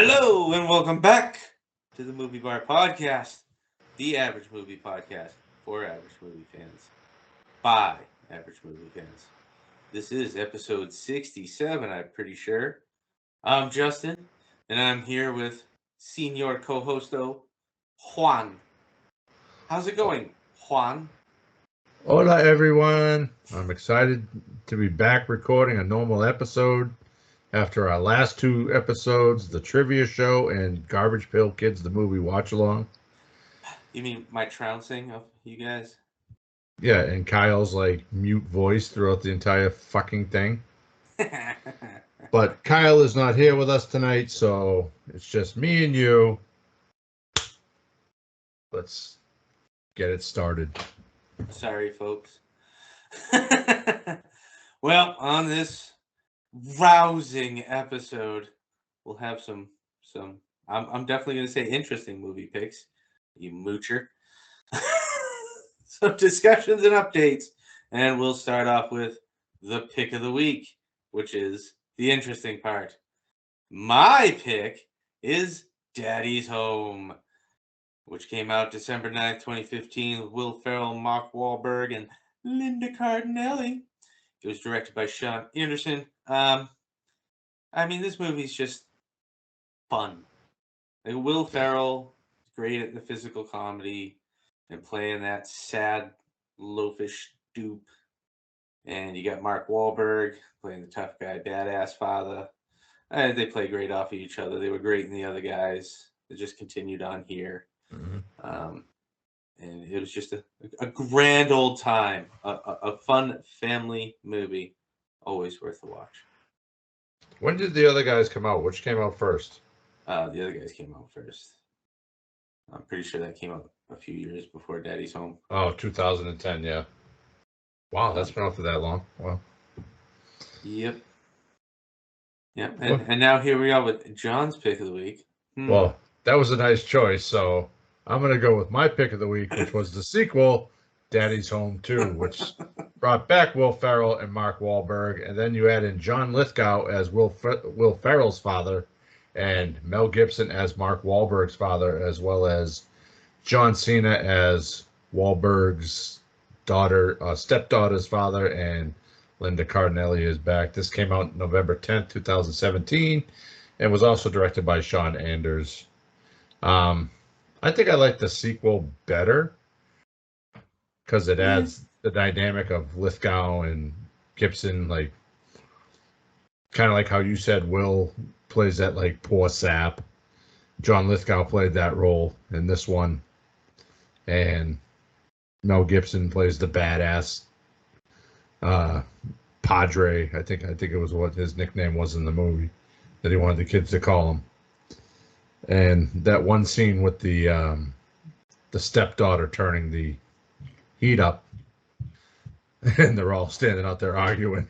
Hello and welcome back to the Movie Bar Podcast, the average movie podcast for average movie fans by average movie fans. This is episode 67, I'm pretty sure. I'm Justin, and I'm here with Senior co-hosto Juan. How's it going, Juan? Hola, everyone. I'm excited to be back recording a normal episode after our last two episodes, the trivia show and Garbage Pail Kids, the movie watch along. You mean my trouncing of you guys? Yeah, and Kyle's like mute voice throughout the entire fucking thing. But Kyle is not here with us tonight, so it's just me and you. Let's get it started. Sorry, folks. Well, on this rousing episode, we'll have some I'm definitely going to say interesting movie picks, you moocher. Some discussions and updates, and we'll start off with the pick of the week, which is the interesting part. My pick is Daddy's Home, which came out December 9th, 2015, with Will Ferrell, Mark Wahlberg, and Linda Cardinelli. It was directed by Sean Anderson. This movie's just fun. Like Will Ferrell, great at the physical comedy and playing that sad, loafish dupe. And you got Mark Wahlberg playing the tough guy, badass father. And they play great off of each other. They were great in The Other Guys. They just continued on here. And it was just a grand old time, a fun family movie, always worth the watch. When did The Other Guys come out? Which came out first? The Other Guys came out first. I'm pretty sure that came out a few years before Daddy's Home. Oh, 2010, yeah. Wow, that's been out for that long. Wow. Yep. Yep. And now here we are with John's pick of the week. Well, that was a nice choice, so I'm going to go with my pick of the week, which was the sequel, Daddy's Home 2, which brought back Will Ferrell and Mark Wahlberg, and then you add in John Lithgow as Will Ferrell's father and Mel Gibson as Mark Wahlberg's father, as well as John Cena as Wahlberg's stepdaughter's father, and Linda Cardinelli is back. This came out November 10th, 2017. And was also directed by Sean Anders. I think I like the sequel better because it adds the dynamic of Lithgow and Gibson, like kind of like how you said Will plays that like poor sap. John Lithgow played that role in this one, and Mel Gibson plays the badass Padre. I think it was what his nickname was in the movie that he wanted the kids to call him. And that one scene with the stepdaughter turning the heat up, and they're all standing out there arguing.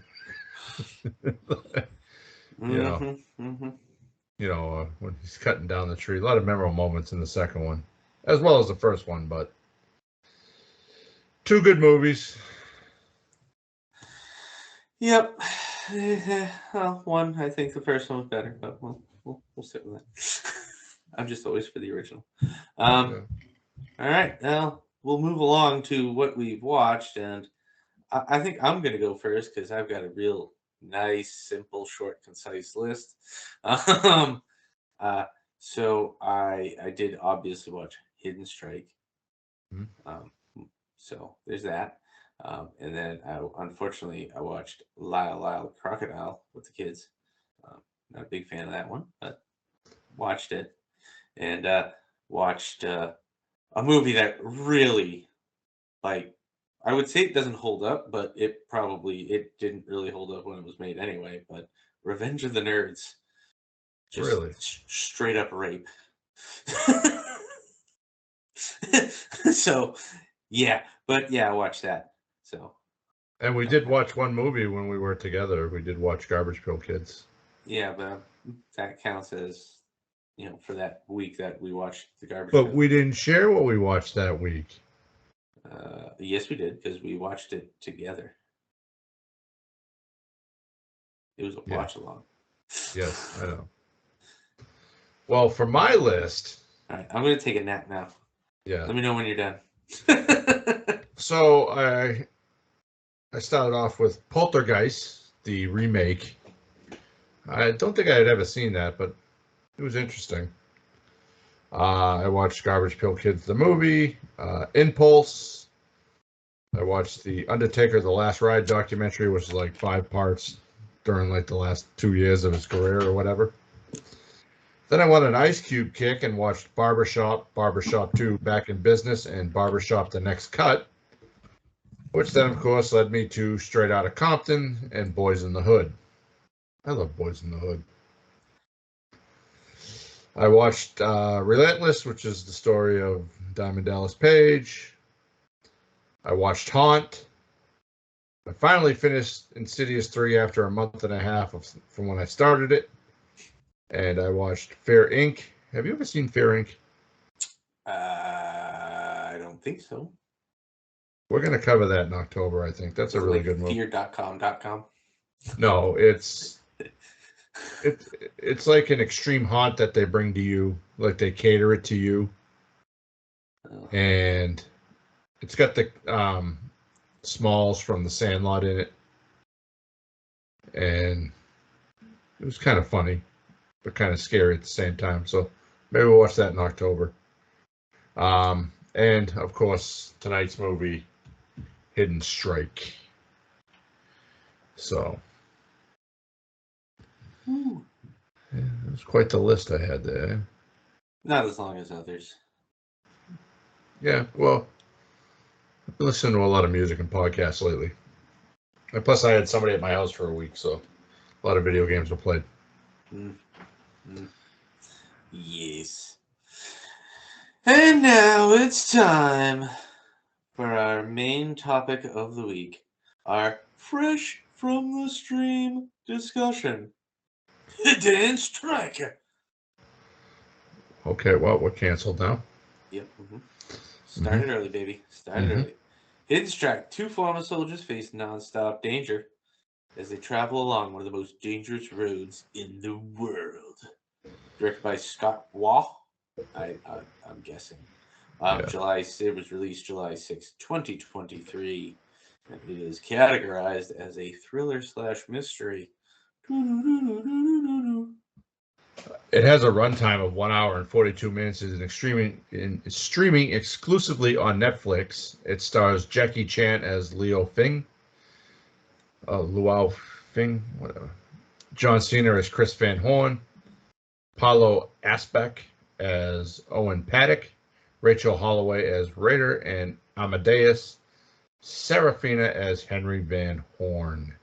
When he's cutting down the tree. A lot of memorable moments in the second one, as well as the first one. But two good movies. Yep. Well, one, I think the first one was better, but we'll sit with that. I'm just always for the original. All right, now we'll move along to what we've watched, and I think I'm going to go first because I've got a real nice, simple, short, concise list. So I did obviously watch Hidden Strike. So there's that. And then unfortunately I watched Lyle Lyle Crocodile with the kids. Not a big fan of that one, but watched it. And watched a movie that really, like, I would say it doesn't hold up, but it didn't really hold up when it was made anyway. But Revenge of the Nerds, just really straight up rape. So yeah, but yeah, I watched that. So, and we did watch one movie when we were together. We did watch Garbage Pail Kids. Yeah, but that counts as, for that week that we watched the Garbage But Pail. we didn't share what we watched that week. Yes, we did, because we watched it together. It was a watch along. Yes, I know. Well, for my list, All right, I'm gonna take a nap now. yeah. Let me know when you're done. So I started off with Poltergeist, the remake. I don't think I had ever seen that, but it was interesting. I watched Garbage Pail Kids, the movie, Impulse. I watched the Undertaker, The Last Ride documentary, which is like 5 parts during like the last 2 years of his career or whatever. Then I went an Ice Cube kick and watched Barbershop, Barbershop 2, Back in Business, and Barbershop, The Next Cut, which then, of course, led me to Straight Outta Compton and Boys in the Hood. I love Boys in the Hood. I watched Relentless, which is the story of Diamond Dallas Page. I watched Haunt. I finally finished Insidious 3 after a month and a half from when I started it. And I watched Fair Inc. Have you ever seen Fair Inc.? I don't think so. We're going to cover that in October, I think. That's a really good movie. Fear.com.com. No, it's like an extreme haunt that they bring to you, like they cater it to you. Oh. And it's got the Smalls from The Sandlot in it. And it was kind of funny, but kind of scary at the same time. So maybe we'll watch that in October. And of course, tonight's movie, Hidden Strike. So, yeah, it was quite the list I had there. Not as long as others. Yeah, well, I've been listening to a lot of music and podcasts lately. And plus, I had somebody at my house for a week, so a lot of video games were played. Yes. And now it's time for our main topic of the week, our fresh from the stream discussion. Hidden Strike. Okay, well, we're canceled now. Yep. Started early, baby. Started early. Hidden Strike. Two former soldiers face non-stop danger as they travel along one of the most dangerous roads in the world. Directed by Scott Waugh. I'm guessing. It was released July 6, 2023, and it is categorized as a thriller/mystery. It has a runtime of 1 hour and 42 minutes. It's streaming exclusively on Netflix. It stars Jackie Chan as Luo Fing, whatever. John Cena as Chris Van Horn, Paulo Asbeck as Owen Paddock, Rachel Holloway as Raider, and Amadeus Serafina as Henry Van Horn.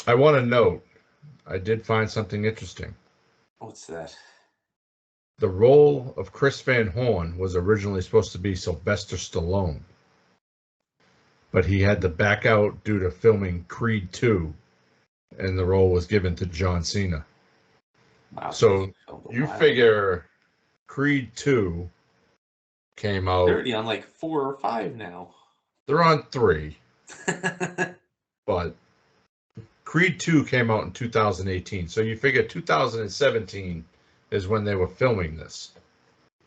I want to note, I did find something interesting. What's that? The role of Chris Van Horn was originally supposed to be Sylvester Stallone, but he had to back out due to filming Creed 2, and the role was given to John Cena. Wow, so you figure Creed 2 came out. They're already on like 4 or 5 now. They're on 3. But Creed 2 came out in 2018. So you figure 2017 is when they were filming this.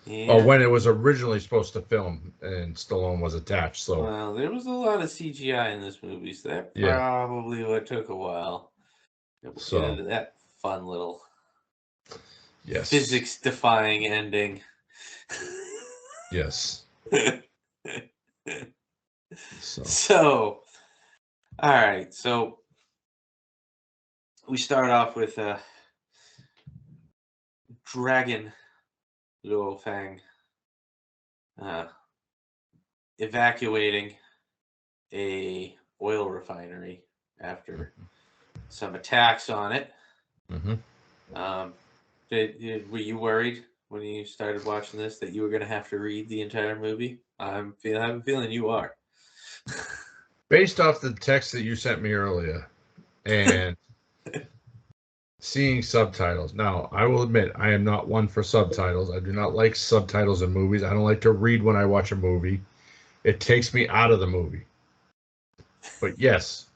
Yeah. Or when it was originally supposed to film and Stallone was attached. So well, there was a lot of CGI in this movie, so that probably would took a while. We'll get into that fun little physics-defying ending. Yes. So, all right. So we start off with Dragon Luo Fang evacuating a oil refinery after some attacks on it. Were you worried when you started watching this that you were going to have to read the entire movie? I have a feeling you are. Based off the text that you sent me earlier and seeing subtitles. Now, I will admit, I am not one for subtitles. I do not like subtitles in movies. I don't like to read when I watch a movie. It takes me out of the movie. But yes,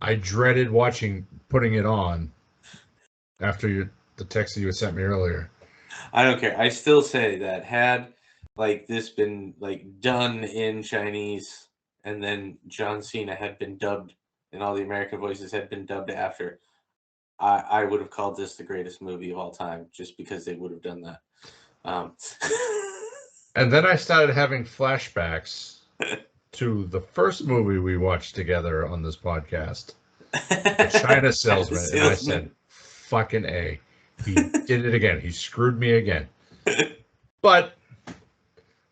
I dreaded putting it on after the text that you had sent me earlier. I don't care. I still say that had like this been like done in Chinese, and then John Cena had been dubbed, and all the American voices had been dubbed after, I would have called this the greatest movie of all time, just because they would have done that. Um, And then I started having flashbacks to the first movie we watched together on this podcast, The China Salesman, and I said, "Fucking A." He did it again. He screwed me again. But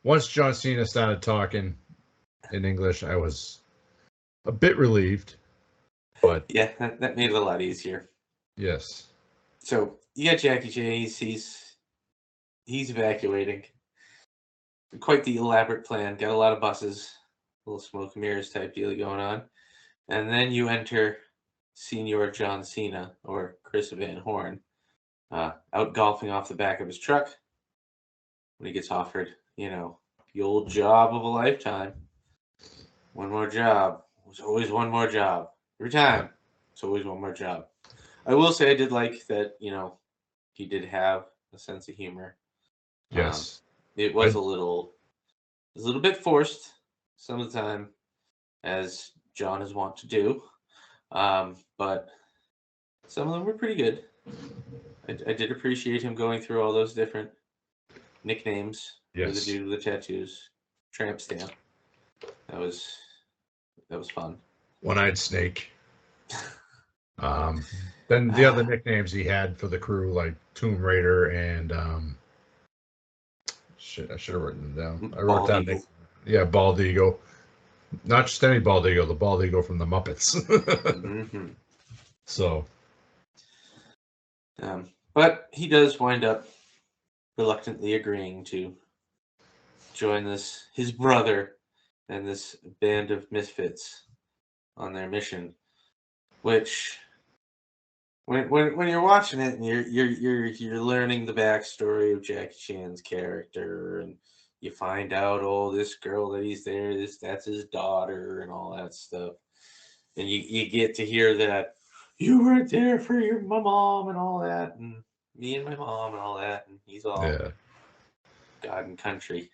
once John Cena started talking in English, I was a bit relieved. But yeah, that made it a lot easier. yes, So you got Jackie Chan. He's evacuating. Quite the elaborate plan. Got a lot of buses, little smoke and mirrors type deal going on, and then you enter Senior John Cena or Chris Van Horn, out golfing off the back of his truck when he gets offered, the old job of a lifetime. One more job. There's always one more job. Every time, it's always one more job. I will say I did like that, he did have a sense of humor. yes. It was a little bit forced some of the time, as John is wont to do. But some of them were pretty good. I did appreciate him going through all those different nicknames for the Yes. dude with the tattoos. Tramp stamp. That was fun. One-eyed snake. Then the other nicknames he had for the crew, like Tomb Raider and shit, I should have written them down. I wrote Bald down Eagle. yeah, Bald Eagle. Not just any Bald Eagle, the Bald Eagle from the Muppets. Mm-hmm. So, But he does wind up reluctantly agreeing to join his brother and this band of misfits on their mission, which when you're watching it and you're learning the backstory of Jackie Chan's character, and you find out, oh, this girl that he's there, that's his daughter and all that stuff, and you get to hear that you weren't there for your mom and all that, and me and my mom and all that, and he's all yeah. God and country.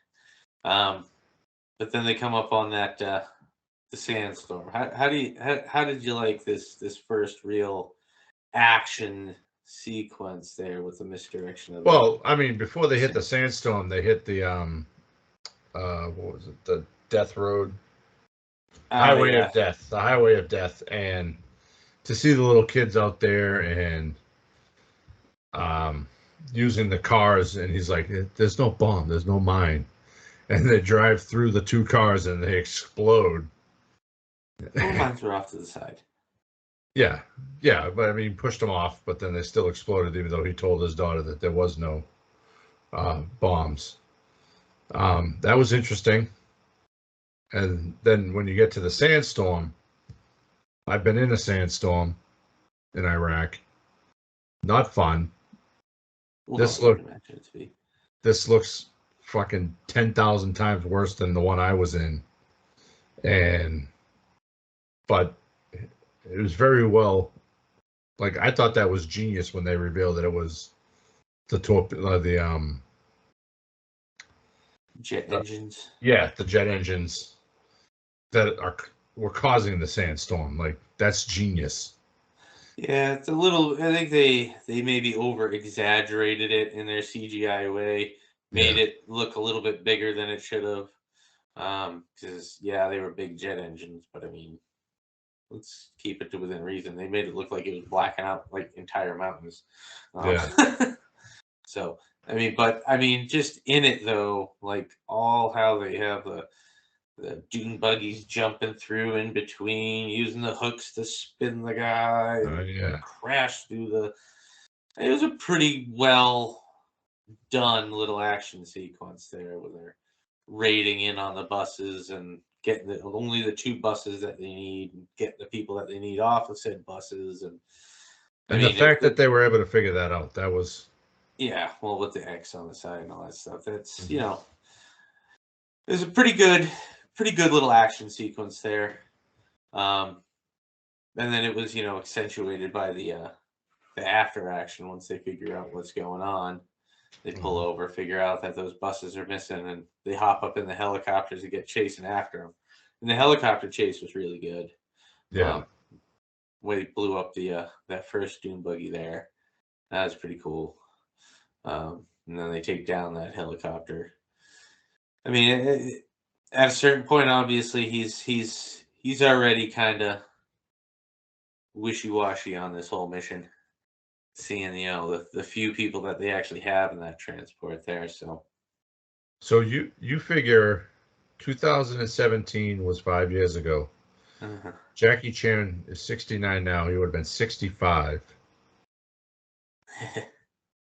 But then they come up on that the sandstorm. How did you like this first real action sequence there with the misdirection of the Well, I mean, before they hit sand? the sandstorm, they hit the what was it? The Death Road, Oh Highway yeah. of Death, the Highway of Death, and to see the little kids out there and um using the cars, and he's like, "There's no bomb, there's no mine," and they drive through the two cars and they explode. Well, mines were off to the side. Yeah, yeah, but I mean, pushed them off, but then they still exploded, even though he told his daughter that there was no bombs. That was interesting. And then when you get to the sandstorm, I've been in a sandstorm in Iraq. Not fun. Well, no, This I can look imagine it to be. this looks fucking 10,000 times worse than the one I was in. And but it was very well, like, I thought that was genius when they revealed that it was the Jet engines. yeah, the jet engines that were causing the sandstorm. Like, that's genius. Yeah, it's a little. I think they maybe over exaggerated it in their CGI way, made Yeah. it look a little bit bigger than it should have. Because yeah, they were big jet engines, but I mean, let's keep it to within reason. They made it look like it was blacking out like entire mountains. Um, Yeah. so I mean, just in it though, like all how they have the dune buggies jumping through in between, using the hooks to spin the guy, and Yeah. crash through the. It was a pretty well done little action sequence there, where they're raiding in on the buses and getting only the two buses that they need, and get the people that they need off of said buses, and I And the mean fact that they were able to figure that out, that was yeah, well, with the X on the side and all that stuff, that's Mhm. there's a pretty good little action sequence there. Um, and then it was accentuated by the the after action once they figure out what's going on. They pull over, figure out that those buses are missing, and they hop up in the helicopters and get chasing after them. And the helicopter chase was really good. Yeah. Way they blew up the that first dune buggy there. That was pretty cool. And then they take down that helicopter. I mean, at a certain point, obviously, he's already kind of wishy washy on this whole mission. Seeing the few people that they actually have in that transport there, so you figure 2017 was 5 years ago. Jackie Chan is 69 now. He would have been 65.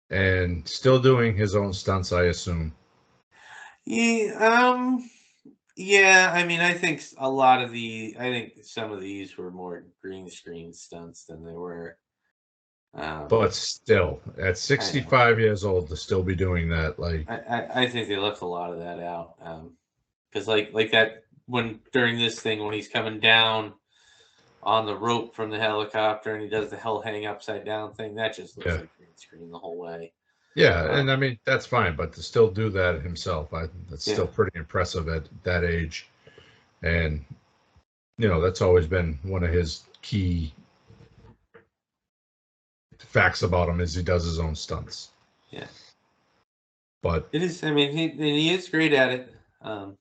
And still doing his own stunts, I assume. Yeah, yeah. I mean, I think I think some of these were more green screen stunts than they were. But still, at I know. 65 years old, to still be doing that, like, I think they left a lot of that out. Because like that when during this thing when he's coming down on the rope from the helicopter and he does the hell hang upside down thing, that just looks yeah, like green screen the whole way. yeah, and I mean that's fine, but to still do that himself, that's Yeah. still pretty impressive at that age, and that's always been one of his key facts about him is he does his own stunts. Yeah. But It is. I mean, he is great at it. I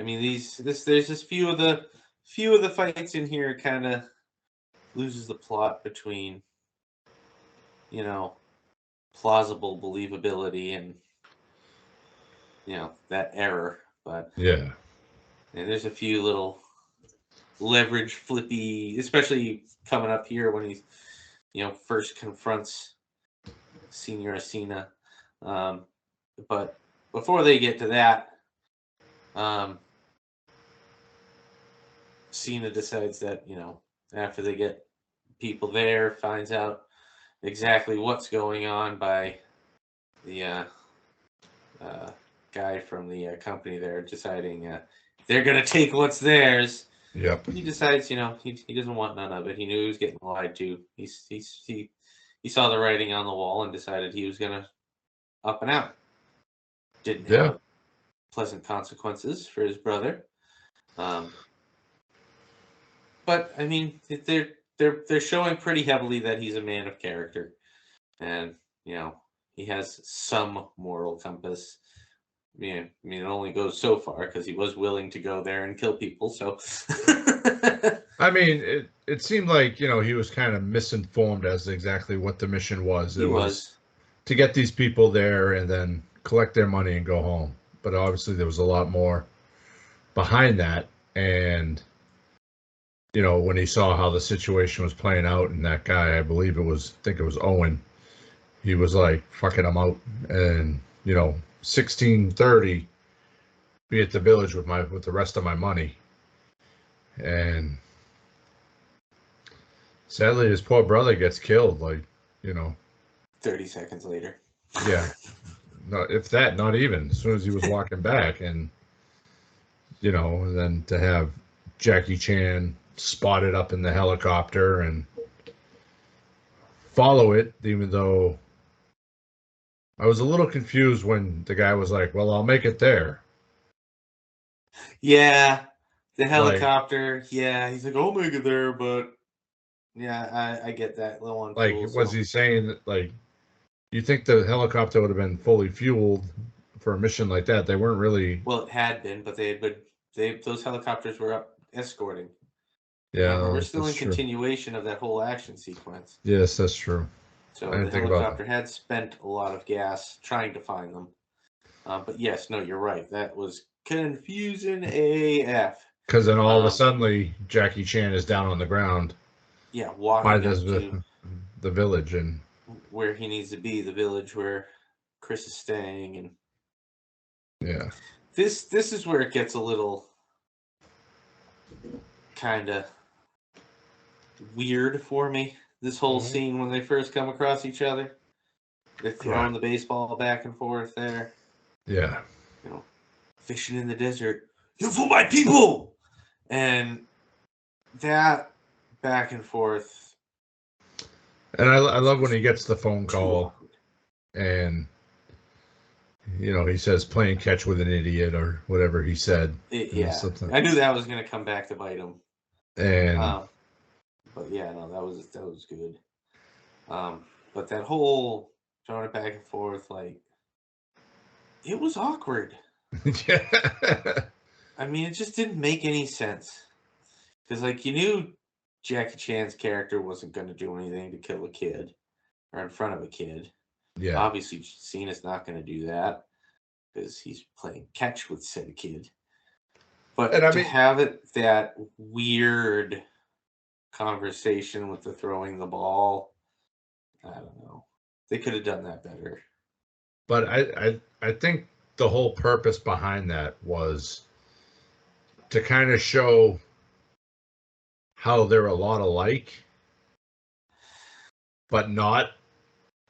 mean, there's just few of the fights in here kind of loses the plot between plausible believability and that error. But yeah, there's a few little leverage flippy, especially coming up here when he's first confronts Senior Cena. But before they get to that, Cena decides that after they get people there, finds out exactly what's going on by the guy from the company there deciding they're gonna take what's theirs. yep, He decides he doesn't want none of it. He knew he was getting lied to. He saw the writing on the wall and decided he was gonna up and out. Didn't yeah. have pleasant consequences for his brother. But I mean, they're showing pretty heavily that he's a man of character, and he has some moral compass. Yeah, I mean, it only goes so far because he was willing to go there and kill people. So, I mean, it seemed like he was kind of misinformed as to exactly what the mission was. he It was was. to get these people there and then collect their money and go home. But obviously, there was a lot more behind that. And when he saw how the situation was playing out, and that guy, I think it was Owen, he was like, "Fucking, I'm out." And 16:30, be at the village with the rest of my money. And sadly, his poor brother gets killed. Like, 30 seconds later. yeah, not if that, not even as soon as he was walking back, and then to have Jackie Chan spotted up in the helicopter and follow it, even though I was a little confused when the guy was like, "Well, I'll make it there." Yeah, the Like, helicopter. Yeah, he's like, I'll make it there, but yeah, I get that low on fuel. was So he saying that, like, you think the helicopter would have been fully fueled for a mission like that? They weren't really. well, it had been, but those helicopters were up escorting. Remember, we're Yeah, still that's in true. continuation of that whole action sequence. Yes, that's true. I So the didn't think about helicopter that. had spent a lot of gas trying to find them. But yes, no, you're right. That was confusing AF. Because then all of a sudden, Jackie Chan is down on the ground Yeah, by walking up to the village, and where he needs to be, the village where Chris is staying, and yeah, this is where it gets a little kind of weird for me. This whole scene when they first come across each other, they're throwing the baseball back and forth there. Yeah. Fishing in the desert. You fool my people! And that back and forth. And I love when he gets the phone Too call awkward. and he says playing catch with an idiot or whatever he said. Yeah, I knew that was going to come back to bite him. And But yeah, no, that was good. But that whole throwing it back and forth, like, it was awkward. yeah. I mean, it just didn't make any sense. Because, like, you knew Jackie Chan's character wasn't going to do anything to kill a kid or in front of a kid. Yeah. Obviously, Cena's not going to do that because he's playing catch with said kid. But And I to mean, have it that weird conversation with the throwing the ball, I don't know. They could have done that better. but I think the whole purpose behind that was to kind of show how they're a lot alike, but not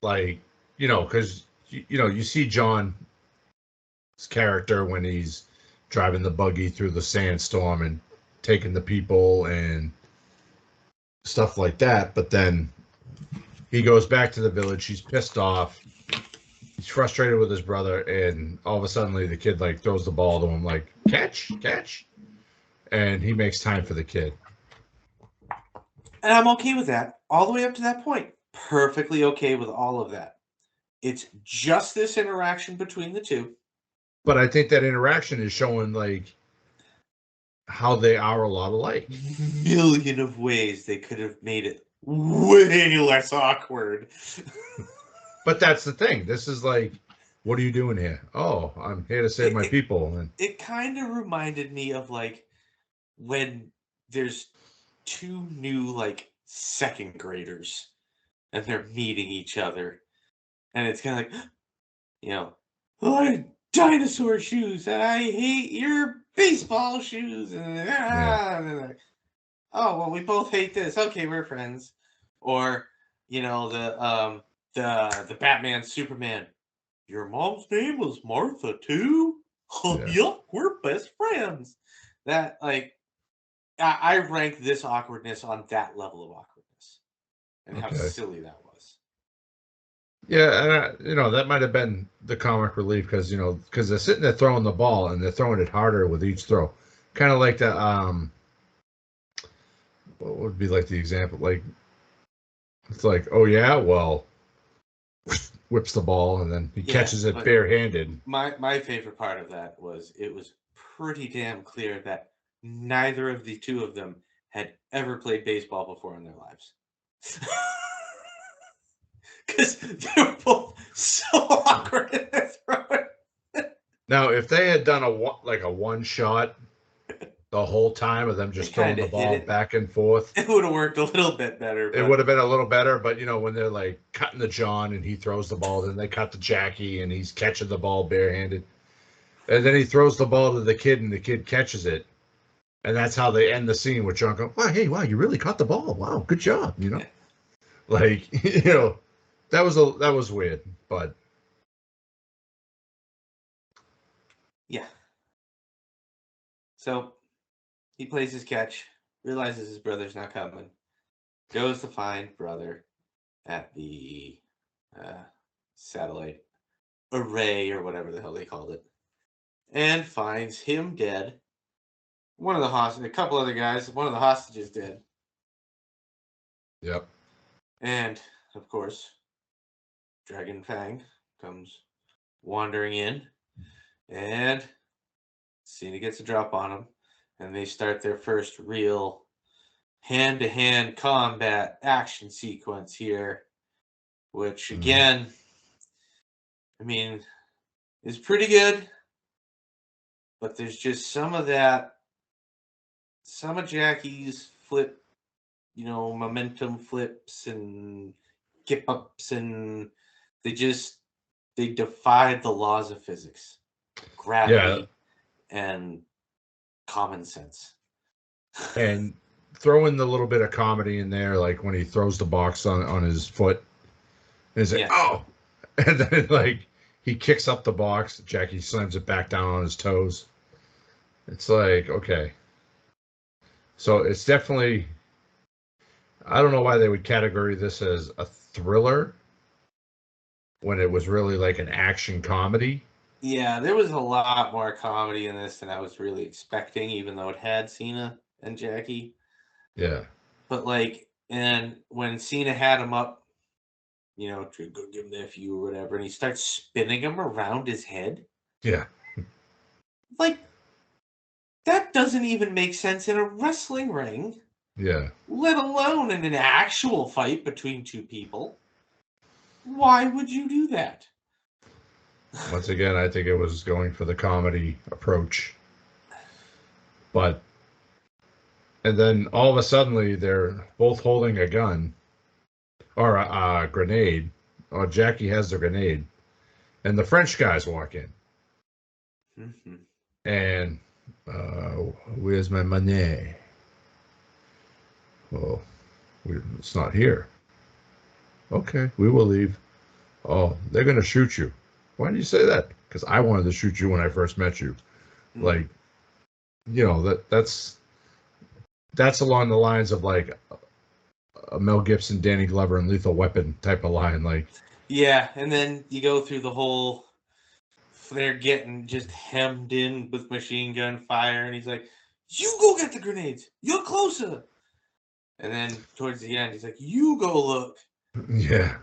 like, because you see John's character when he's driving the buggy through the sandstorm and taking the people and stuff like that, but then he goes back to the village, he's pissed off, he's frustrated with his brother, and all of a sudden the kid like throws the ball to him like catch, and he makes time for the kid. And I'm okay with that all the way up to that point. Perfectly okay with all of that. It's just this interaction between the two. But I think that interaction is showing like how they are a lot alike. Million of ways they could have made it way less awkward. But that's the thing. This is like, what are you doing here? Oh, I'm here to save my people. And it kind of reminded me of like when there's two new like second graders and they're meeting each other, and it's kind of like, I dinosaur shoes and I hate your baseball shoes, and, yeah, and they're like, oh well, we both hate this. Okay, we're friends. Or the Batman Superman. Your mom's name was Martha too. Oh yeah. yuck, we're best friends. That like I rank this awkwardness on that level of awkwardness, and how Okay. silly that was. Yeah, and that might have been the comic relief because they're sitting there throwing the ball and they're throwing it harder with each throw, kind of like the what would be like the example? Like it's like, oh yeah, well, whips the ball and then he Yeah, catches it but barehanded. my favorite part of that was it was pretty damn clear that neither of the two of them had ever played baseball before in their lives. Because they were both so awkward in their throwing. Now, if they had done a one shot the whole time of them They just throwing kind the of hit ball it. back and forth, It would have worked a little bit better, it would but have been a little better. But when they're like cutting the John and he throws the ball, then they cut to Jackie and he's catching the ball barehanded, and then he throws the ball to the kid and the kid catches it, and that's how they end the scene with John going, "Wow, hey, wow, you really caught the ball! Wow, good job!" yeah. Like that was weird, but Yeah. So he plays his catch, realizes his brother's not coming, goes to find brother at the uh, satellite array or whatever the hell they called it, and finds him dead. One of the hostages, a couple other guys, one of the hostages dead. yep. And, of course, Dragon Fang comes wandering in, and Cena gets a drop on him, and they start their first real hand-to-hand combat action sequence here, which, Mm-hmm. again, I mean, is pretty good, but there's just some of Jackie's flip, momentum flips and kip ups, and they just they defied the laws of physics, Yeah, gravity, and common sense. and throw in the little bit of comedy in there, like when he throws the box on his foot, and he's like, Yeah, "Oh," and then like he kicks up the box, Jackie slams it back down on his toes. It's like, okay, so it's definitely I don't know why they would categorize this as a thriller when it was really like an action comedy. Yeah, there was a lot more comedy in this than I was really expecting, even though it had Cena and Jackie. Yeah. But like, and when Cena had him up, to go give him the FU or whatever, and he starts spinning him around his head, Yeah. like that doesn't even make sense in a wrestling ring, Yeah. let alone in an actual fight between two people. Why would you do that? Once again, I think it was going for the comedy approach. But, and then all of a sudden, they're both holding a gun or a grenade. Or Jackie has the grenade. And the French guys walk in. Mm-hmm. And, where's my money? Well, it's not here. Okay, we will leave. Oh, they're going to shoot you. Why did you say that? Because I wanted to shoot you when I first met you. Mm-hmm. Like, that's along the lines of like a Mel Gibson, Danny Glover, and Lethal Weapon type of line. Like, Yeah, and then you go through the whole. They're getting just hemmed in with machine gun fire, and he's like, "You go get the grenades. You're closer." And then towards the end, he's like, "You go look." yeah.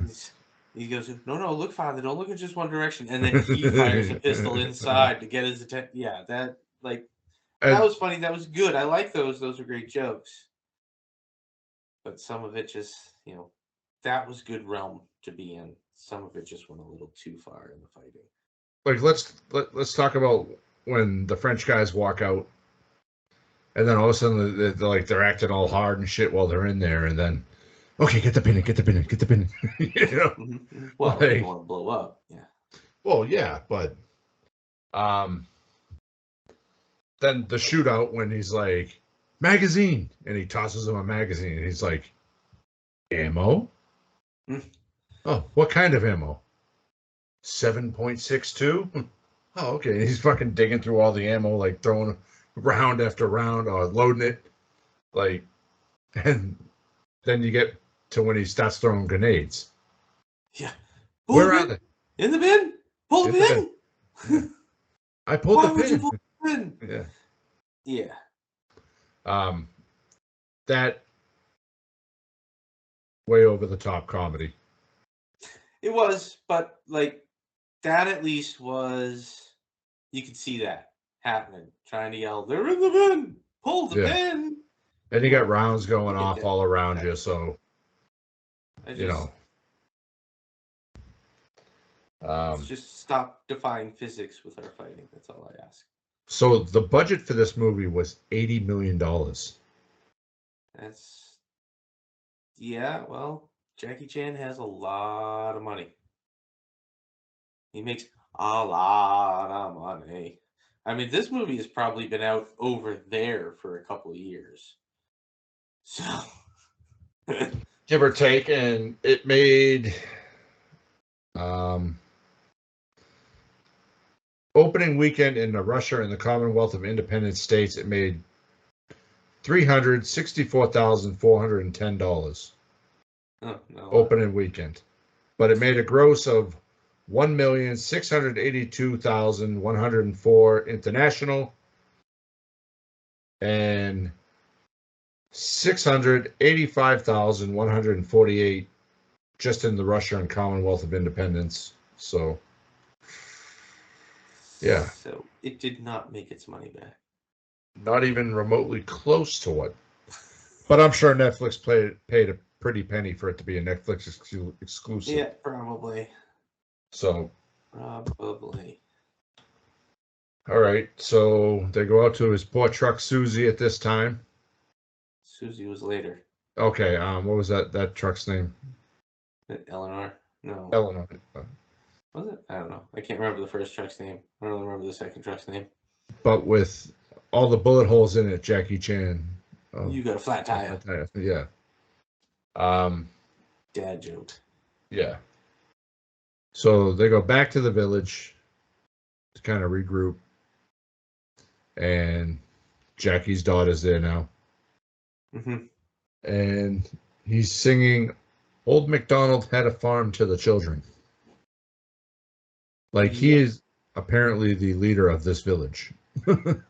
He goes, "No, no, look, Father. Don't look in just one direction." And then he fires a pistol inside to get his attention. Yeah, that And was funny. That was good. I like those. Those were great jokes. But some of it just, that was good realm to be in. Some of it just went a little too far in the fighting. like, let's talk about when the French guys walk out, and then all of a sudden they're acting all hard and shit while they're in there, and then okay, get the pin in, get the pin in, get the pin in. Mm-hmm. Well, if they don't Like, want to blow up, yeah. well, yeah, but um, then the shootout when he's like magazine, and he tosses him a magazine, and he's like ammo. Mm. Oh, what kind of ammo? 7.62. Oh, okay. He's fucking digging through all the ammo, like throwing round after round, or loading it, like, and then you get to when he starts throwing grenades. Yeah. Pull Where the are pin. they? In the bin. Pull the In the bin. Yeah. pin. I pulled the Why would you pin. pull the pin? Yeah. Yeah. Um, that way over the top comedy. It was, but like that at least was, you could see that happening. Trying to yell, "They're in the bin. Pull the Yeah. pin." And you got rounds You going get off that. all around That you, so I you know. Um, just stop defying physics with our fighting. That's all I ask. so the budget for this movie was $80 million. That's Yeah. Well, Jackie Chan has a lot of money. He makes a lot of money. I mean, this movie has probably been out over there for a couple of years. So, Give or take, and it made um, opening weekend in Russia and the Commonwealth of Independent States. It made $364,410 oh, no. opening weekend, but it made a gross of 1,682,104 international and 685,148 just in the Russia and Commonwealth of Independence. So, yeah, So, it did not make its money back. not even remotely close to what. But I'm sure Netflix paid a pretty penny for it to be a Netflix exclusive. Yeah, probably. So, Probably. all right. So they go out to his poor truck Susie at this time. Susie was later. Okay. What was that truck's name? Eleanor? No. Eleanor. Was it? I don't know. I can't remember the first truck's name. I don't remember the second truck's name. But with all the bullet holes in it, Jackie Chan. You got a flat tire. Yeah. Dad joke. Yeah. So they go back to the village to kind of regroup, and Jackie's daughter's there now. Mm-hmm. And He's singing Old MacDonald Had a Farm to the Children. Like, he Yep, is apparently the leader of this village. pretty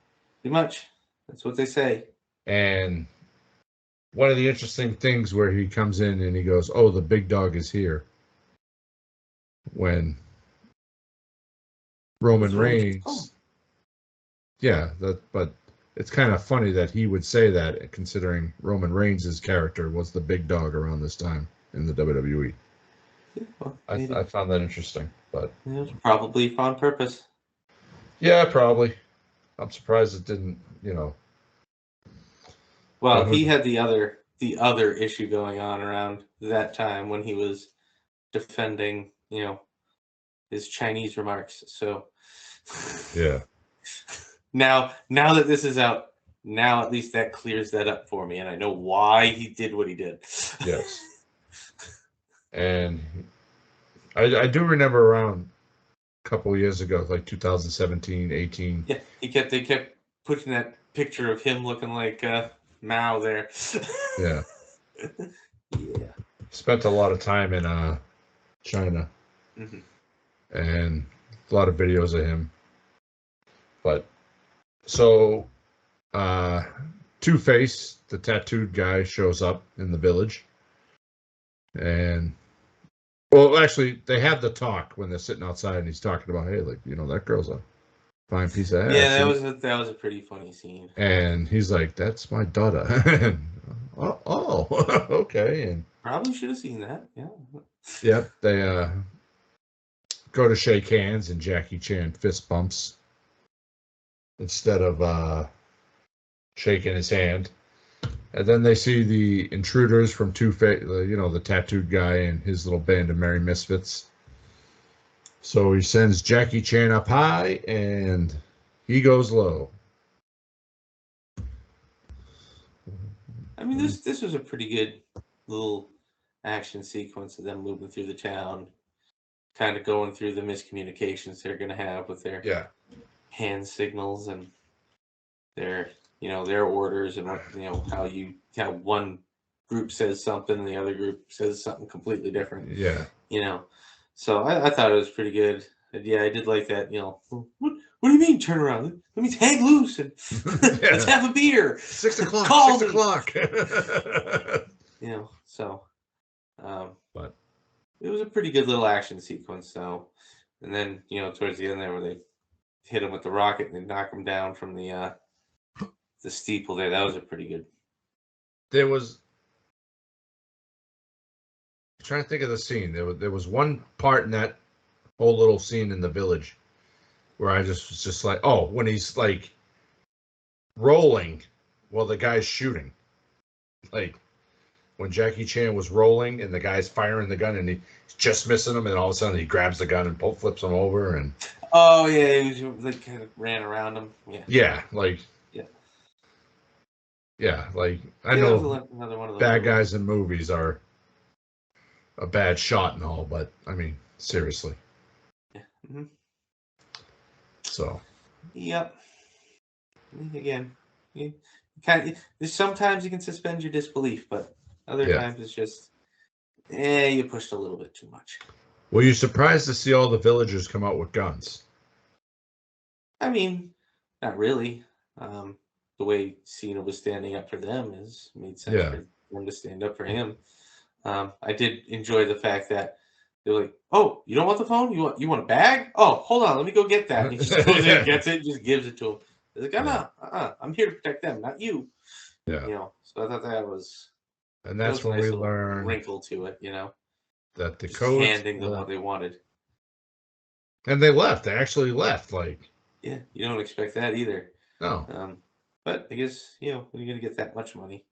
much. That's what they say. And one of the interesting things where he comes in and he goes, "Oh, the big dog is here." When Roman That's what it's called. Reigns, yeah, but it's kind of funny that he would say that, considering Roman Reigns' character was the big dog around this time in the WWE. Yeah, well, I found that interesting, but it was probably on purpose. yeah, probably. I'm surprised it didn't, Well, but who he knows? had the other issue going on around that time when he was defending, his Chinese remarks. So Yeah, now that this is out, now at least that clears that up for me, and I know why he did what he did. yes. And I do remember around a couple years ago, like 2017, 18. Yeah, they kept putting that picture of him looking like Mao there. Yeah, Yeah. spent a lot of time in China Hmm. and a lot of videos of him. But so uh, Two-Face, the tattooed guy, shows up in the village, and well, actually, they have the talk when they're sitting outside, and he's talking about, hey, like, that girl's a fine piece of Yeah, ass. that was a pretty funny scene. And he's like, that's my daughter. And, oh, okay. And Probably should have seen that. Yeah. yep, they go to shake hands, and Jackie Chan fist bumps instead of shaking his hand. And then they see the intruders from Two-Face, the tattooed guy and his little band of merry misfits. So he sends Jackie Chan up high, and he goes low. I mean, this was a pretty good little action sequence of them moving through the town, kind of going through the miscommunications they're going to have with their Yeah, hand signals and their orders, and what how one group says something and the other group says something completely different. yeah. You know, so I thought it was pretty good. And yeah, I did like that. What do you mean turn around? That means hang loose and let's Yeah. have a beer. 6 o'clock, Call 6 me. o'clock. So um, But it was a pretty good little action sequence. So, and then towards the end there, where they hit him with the rocket and they knock him down from the steeple there, that was a pretty good. there was, I'm trying to think of the scene. There was one part in that whole little scene in the village where I just was just like, oh, when he's like rolling while the guy's shooting. Like when Jackie Chan was rolling and the guy's firing the gun and he's just missing him, and all of a sudden he grabs the gun and flips him over. And Oh yeah, he was, like, kind of ran around him. Yeah, yeah, like, yeah, yeah, like, I yeah. That was know another one of those bad little. guys in movies are a bad shot and all, but I mean, seriously. Yeah. Hmm. So Yep. Again, you kind of, sometimes you can suspend your disbelief, but other yeah. times it's just, you pushed a little bit too much. Were you surprised to see all the villagers come out with guns? I mean, not really. Um, the way Cena was standing up for them is made sense Yeah. for them to stand up for him. I did enjoy the fact that they're like, "Oh, you don't want the phone? You want a bag? Oh, hold on, let me go get that." And he just goes in, Yeah. gets it, just gives it to him. He's like, "Oh Yeah. no, I'm here to protect them, not you." Yeah. So I thought that was And that that's was a when we nice little learn wrinkle to it. that the Just codes handing them what they wanted. and they left. They actually left. Like, Yeah, you don't expect that either. no. Um, but I guess when you're gonna get that much money.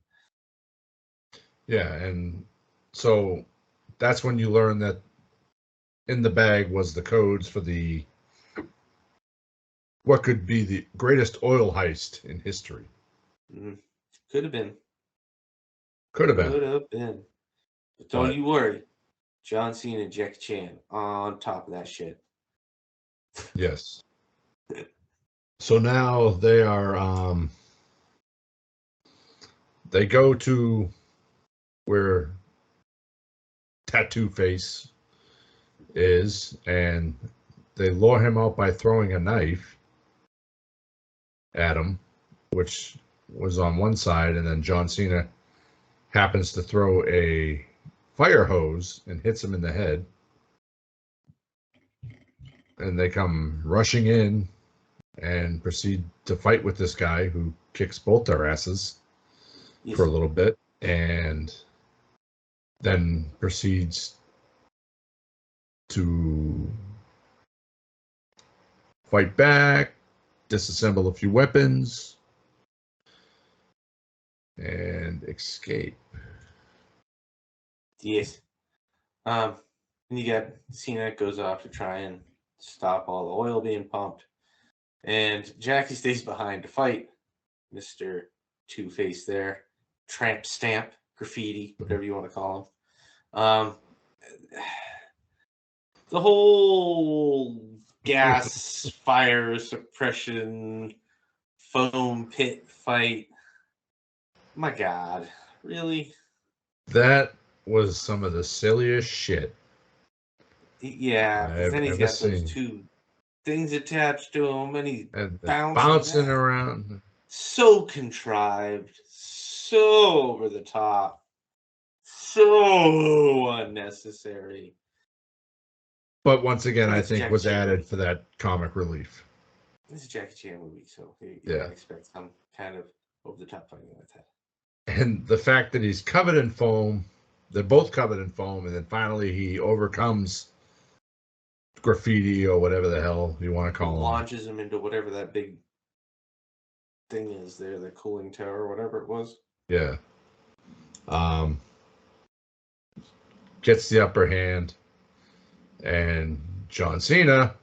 Yeah. And so that's when you learn that in the bag was the codes for the what could be the greatest oil heist in history. Mm, could have been. Could have been. Could have been. But don't But you worry. John Cena and Jackie Chan on top of that shit. yes. So now they are they go to where Tattoo Face is, and they lure him out by throwing a knife at him, which was on one side, and then John Cena happens to throw a fire hose and hits him in the head. And they come rushing in and proceed to fight with this guy who kicks both their asses for a little bit, and then proceeds to fight back, disassemble a few weapons, and escape. Yes. And you got Cena goes off to try and stop all the oil being pumped. And Jackie stays behind to fight Mr. Two-Face there. Tramp stamp, graffiti, whatever you want to call him. The whole gas fire suppression foam pit fight. My God, really? That was some of the silliest shit. Yeah, because then he's ever got those seen. two things attached to him, and he's And bouncing around. So contrived, so over the top, so unnecessary. But once again, I It's a think Jackie was Chan added movie. for that comic relief. This is a Jackie Chan movie, so you Yeah. can expect some kind of over-the-top fighting like that. And the fact that he's covered in foam, they're both covered in foam, and then finally he overcomes graffiti or whatever the hell you want to call him. Launches him into whatever that big thing is there, the cooling tower or whatever it was. Yeah. Gets the upper hand, and John Cena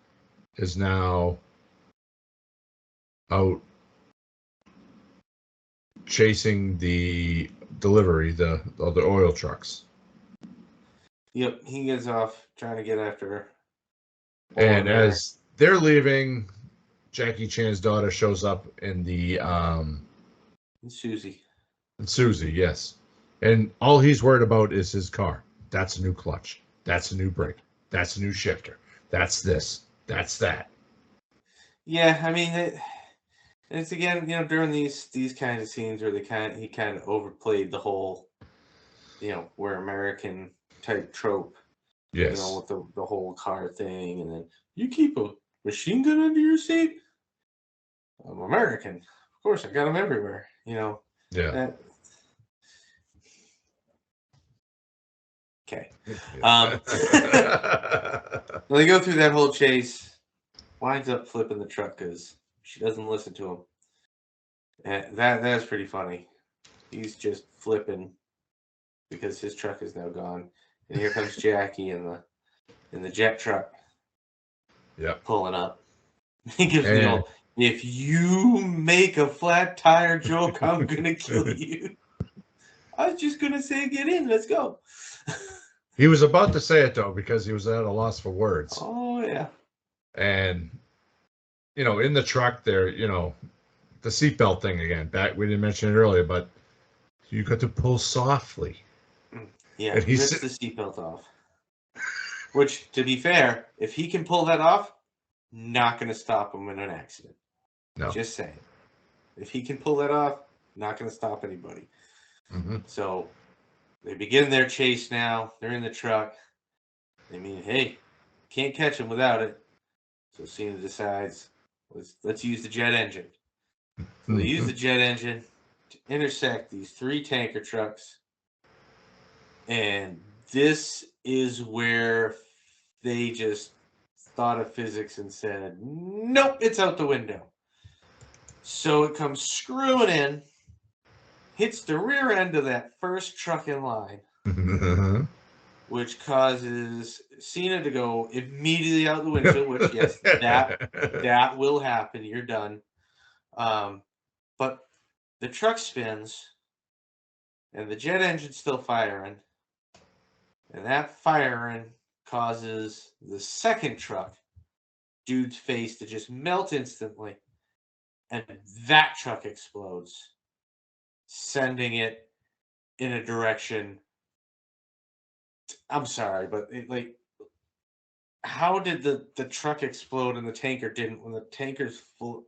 is now out chasing the delivery, the oil trucks. Yep, he gets off trying to get after. And as they're leaving, Jackie Chan's daughter shows up in the Susie. Susie, yes. And all he's worried about is his car. That's a new clutch. That's a new brake. That's a new shifter. That's this. That's that. Yeah, I mean, it's again, during these kind of scenes where he kind of overplayed the whole, we're American type trope. Yes. With the whole car thing, and then you keep a machine gun under your seat. I'm American, of course. I got them everywhere. Yeah. Okay. Well, they go through that whole chase. Winds up flipping the truck because she doesn't listen to him. And that's pretty funny. He's just flipping because his truck is now gone, and here comes Jackie in the jet truck. Yep. Pulling up. He gives me all, if you make a flat tire joke, I'm gonna kill you. I was just gonna say, get in, let's go. He was about to say it though because he was at a loss for words. Oh yeah. And in the truck there, the seatbelt thing again. Back, we didn't mention it earlier, but you got to pull softly. Yeah, and he rips the seatbelt off. Which, to be fair, if he can pull that off, not going to stop him in an accident. No. Just saying. If he can pull that off, not going to stop anybody. Mm-hmm. So they begin their chase now. They're in the truck. I mean, hey, can't catch him without it. So Cena decides, let's use the jet engine. So they use the jet engine to intersect these 3 tanker trucks. And this is where they just thought of physics and said, nope, it's out the window. So it comes screwing in, hits the rear end of that first truck in line, which causes Cena to go immediately out the windshield, which, yes, that will happen. You're done. But the truck spins, and the jet engine's still firing, and that firing causes the second truck, dude's face, to just melt instantly, and that truck explodes, sending it in a direction I'm sorry, but how did the truck explode and the tanker didn't when the tanker's full?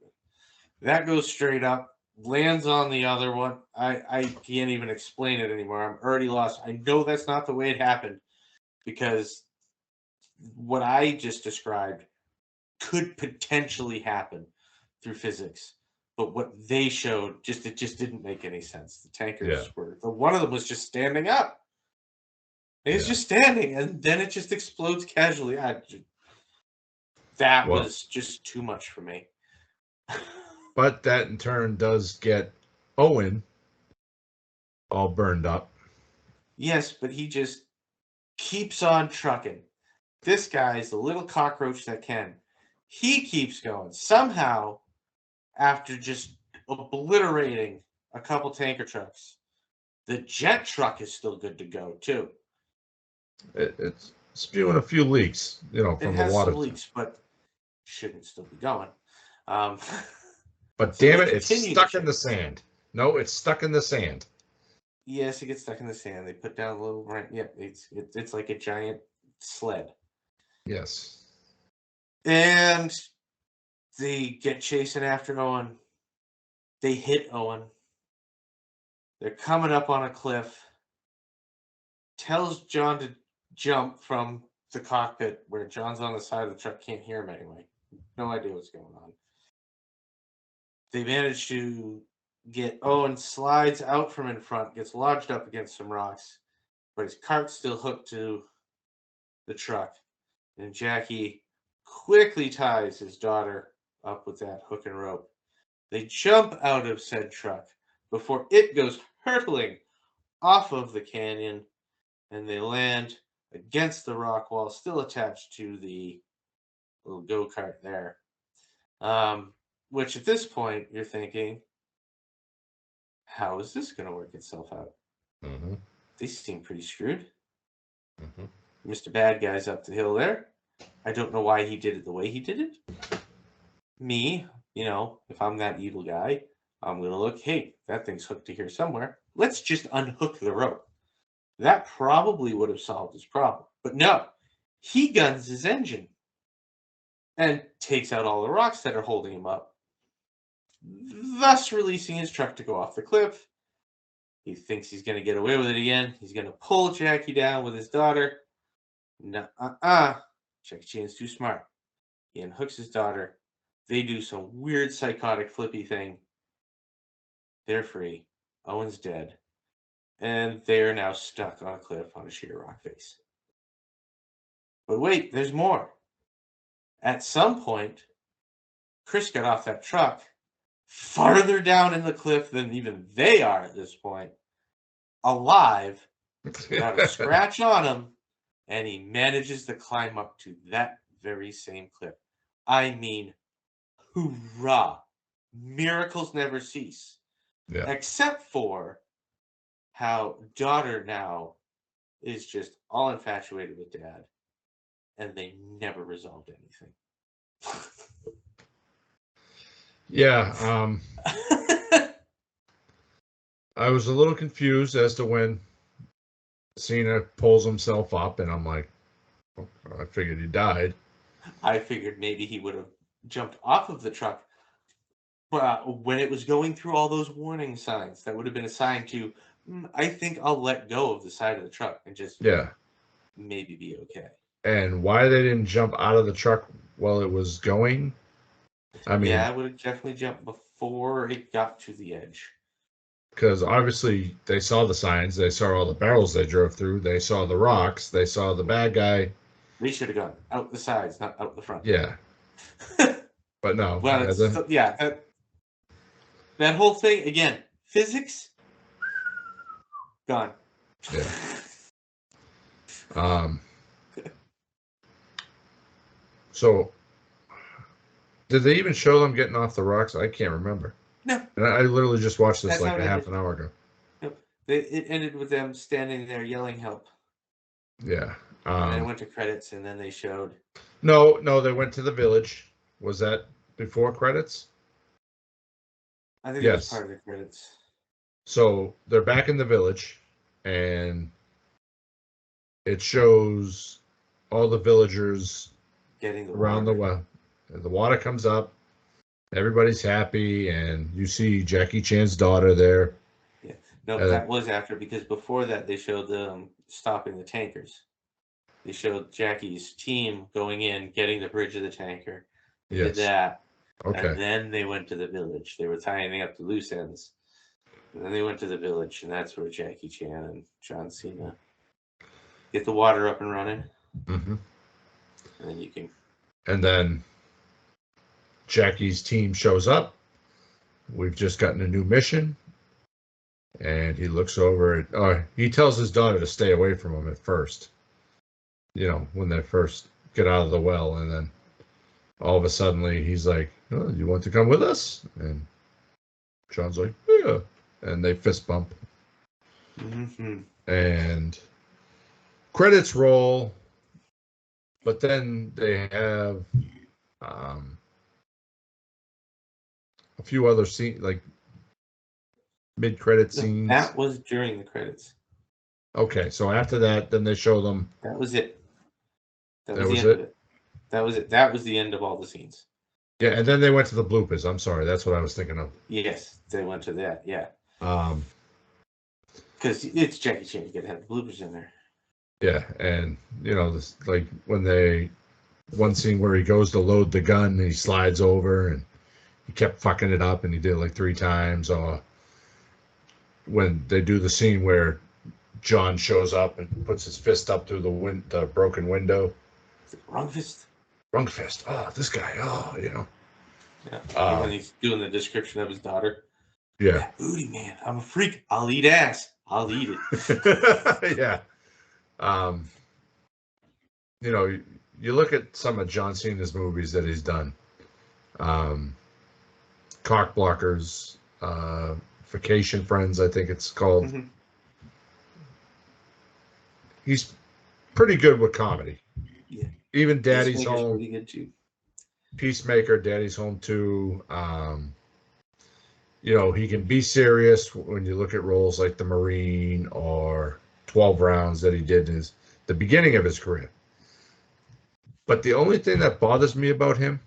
That goes straight up, lands on the other one. I can't even explain it anymore. I'm already lost. I know that's not the way it happened because what I just described could potentially happen through physics. But what they showed it just didn't make any sense. The Yeah. tankers were one of them was just standing up. It's Yeah. just standing, and then it just explodes casually. That Well, was just too much for me. but that in turn does get Owen all burned up. Yes, but he just keeps on trucking. This guy's the little cockroach that can. He keeps going. Somehow, after just obliterating a couple tanker trucks, the jet truck is still good to go, too. It's spewing a few leaks, It from the has water. some leaks, but shouldn't still be going. Um, But so damn they it, it's continue to stuck in the chase. sand. No, it's stuck in the sand. Yes, it gets stuck in the sand. They put down a little ramp. Yeah, it's like a giant sled. Yes. And they get chasing after Owen. They hit Owen. They're coming up on a cliff. Tells John to jump from the cockpit where John's on the side of the truck. Can't hear him anyway. No idea what's going on. They manage to get Owen slides out from in front, gets lodged up against some rocks, but his cart's still hooked to the truck. And Jackie quickly ties his daughter up with that hook and rope. They jump out of said truck before it goes hurtling off of the canyon, and they land against the rock wall, still attached to the little go-kart there. Which at this point, you're thinking, how is this going to work itself out? Mm-hmm. They seem pretty screwed. Mm-hmm. Mr. Bad Guy's up the hill there. I don't know why he did it the way he did it. Me, if I'm that evil guy, I'm going to look, hey, that thing's hooked to here somewhere. Let's just unhook the rope. That probably would have solved his problem. But no, he guns his engine and takes out all the rocks that are holding him up, thus releasing his truck to go off the cliff. He thinks he's going to get away with it again. He's going to pull Jackie down with his daughter. Jackie Chan's too smart. He unhooks his daughter. They do some weird psychotic flippy thing. They're free. Owen's dead. And they are now stuck on a cliff on a sheer rock face. But wait, there's more. At some point, Chris got off that truck farther down in the cliff than even they are at this point, alive, without a scratch on him, and he manages to climb up to that very same cliff. I mean, hoorah! Miracles never cease. Yeah. Except for how daughter now is just all infatuated with dad, and they never resolved anything. Yeah. I was a little confused as to when Cena pulls himself up, and I'm like, I figured he died. I figured maybe he would have jumped off of the truck when it was going through all those warning signs. That would have been a sign to, I think I'll let go of the side of the truck and just Yeah. maybe be okay. And why they didn't jump out of the truck while it was going? I mean, yeah, I would have definitely jumped before it got to the edge. because obviously they saw the signs, they saw all the barrels they drove through, they saw the rocks, they saw the bad guy. They should have gone out the sides, not out the front. Yeah. But no. Well, that whole thing again, physics gone. Yeah. So did they even show them getting off the rocks? I can't remember. No. And I literally just watched this That's like how a it half ended. an hour ago. No. It ended with them standing there yelling help. Yeah. And then it went to credits, and then they showed. No, they went to the village. Was that before credits? I think it was Yes. part of the credits. So they're back in the village, and it shows all the villagers Getting the around the water. well. The water comes up, everybody's happy, and you see Jackie Chan's daughter there. Yeah. No, And that was after, because before that they showed them stopping the tankers. They showed Jackie's team going in, getting the bridge of the tanker. They did yes, that, and okay, then they went to the village. They were tying up the loose ends. And then they went to the village, and that's where Jackie Chan and John Cena get the water up and running, hmm and then you can. and then Jackie's team shows up. We've just gotten a new mission, and he looks over at. He tells his daughter to stay away from him at first. When they first get out of the well, and then all of a sudden he's like, "Oh, you want to come with us?" And John's like, "Yeah," and they fist bump, Mm-hmm. and credits roll. But then they have um, a few other scenes, like mid-credit No, scenes. that was during the credits. Okay, so after that, then they show them. That was it. That was That the was end of it. it. That was it. That was the end of all the scenes. Yeah, and then they went to the bloopers. I'm sorry, that's what I was thinking of. Yes, they went to that. Yeah, Um, because it's Jackie Chan. You got to have the bloopers in there. yeah, and this, like when one scene where he goes to load the gun and he slides over and he kept fucking it up and he did it like 3 times. Or when they do the scene where John shows up and puts his fist up through the broken window. Wrong fist. Wrong fist. Oh, this guy. Oh, Yeah. Or when Um, he's doing the description of his daughter. yeah. That booty, man. I'm a freak. I'll eat ass. I'll eat it. Yeah. Um, you look at some of John Cena's movies that he's done. Um, Cock Blockers, Vacation Friends, I think it's called. Mm-hmm. He's pretty good with comedy. Yeah. Even Daddy's Peacemaker's Home, pretty good too. Peacemaker, Daddy's Home 2. He can be serious when you look at roles like The Marine or 12 Rounds that he did in the beginning of his career. But the only thing that bothers me about him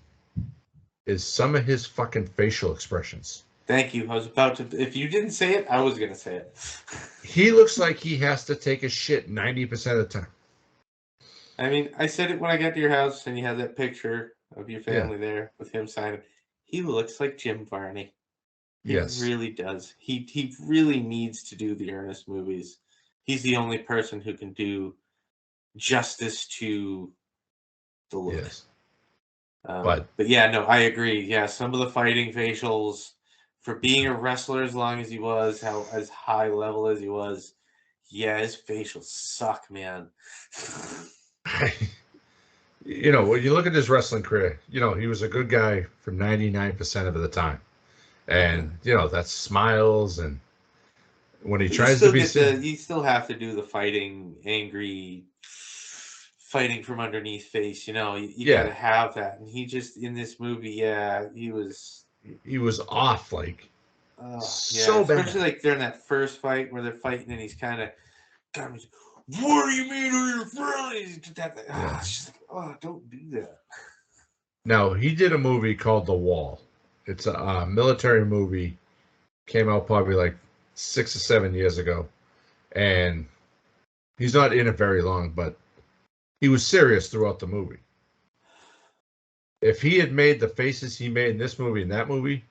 is some of his fucking facial expressions. Thank you. I was about to. If you didn't say it, I was gonna say it. He looks like he has to take a shit 90% of the time. I mean, I said it when I got to your house, and you had that picture of your Yeah. family there with him signing. He looks like Jim Varney. He Yes. really does. He really needs to do the Ernest movies. He's the only person who can do justice to the look. Yes. But But yeah, no, I agree. Yeah, some of the fighting facials, for being a wrestler as long as he was, how as high level as he was, yeah, his facials suck, man. when you look at his wrestling career, he was a good guy for 99% of the time. And, that's smiles. And when he But you tries to still be get serious, you still have to do the fighting, angry, fighting from underneath face. You got yeah, to have that. And he just in this movie, yeah, he was off like yeah, so especially bad. like during that first fight where they're fighting and he's kind of, what do you mean are you friendly? Yeah. It's just like, oh, don't do that. Now, he did a movie called The Wall. It's a military movie, came out probably like 6 or 7 years ago. And he's not in it very long, but he was serious throughout the movie. If he had made the faces he made in this movie and that movie,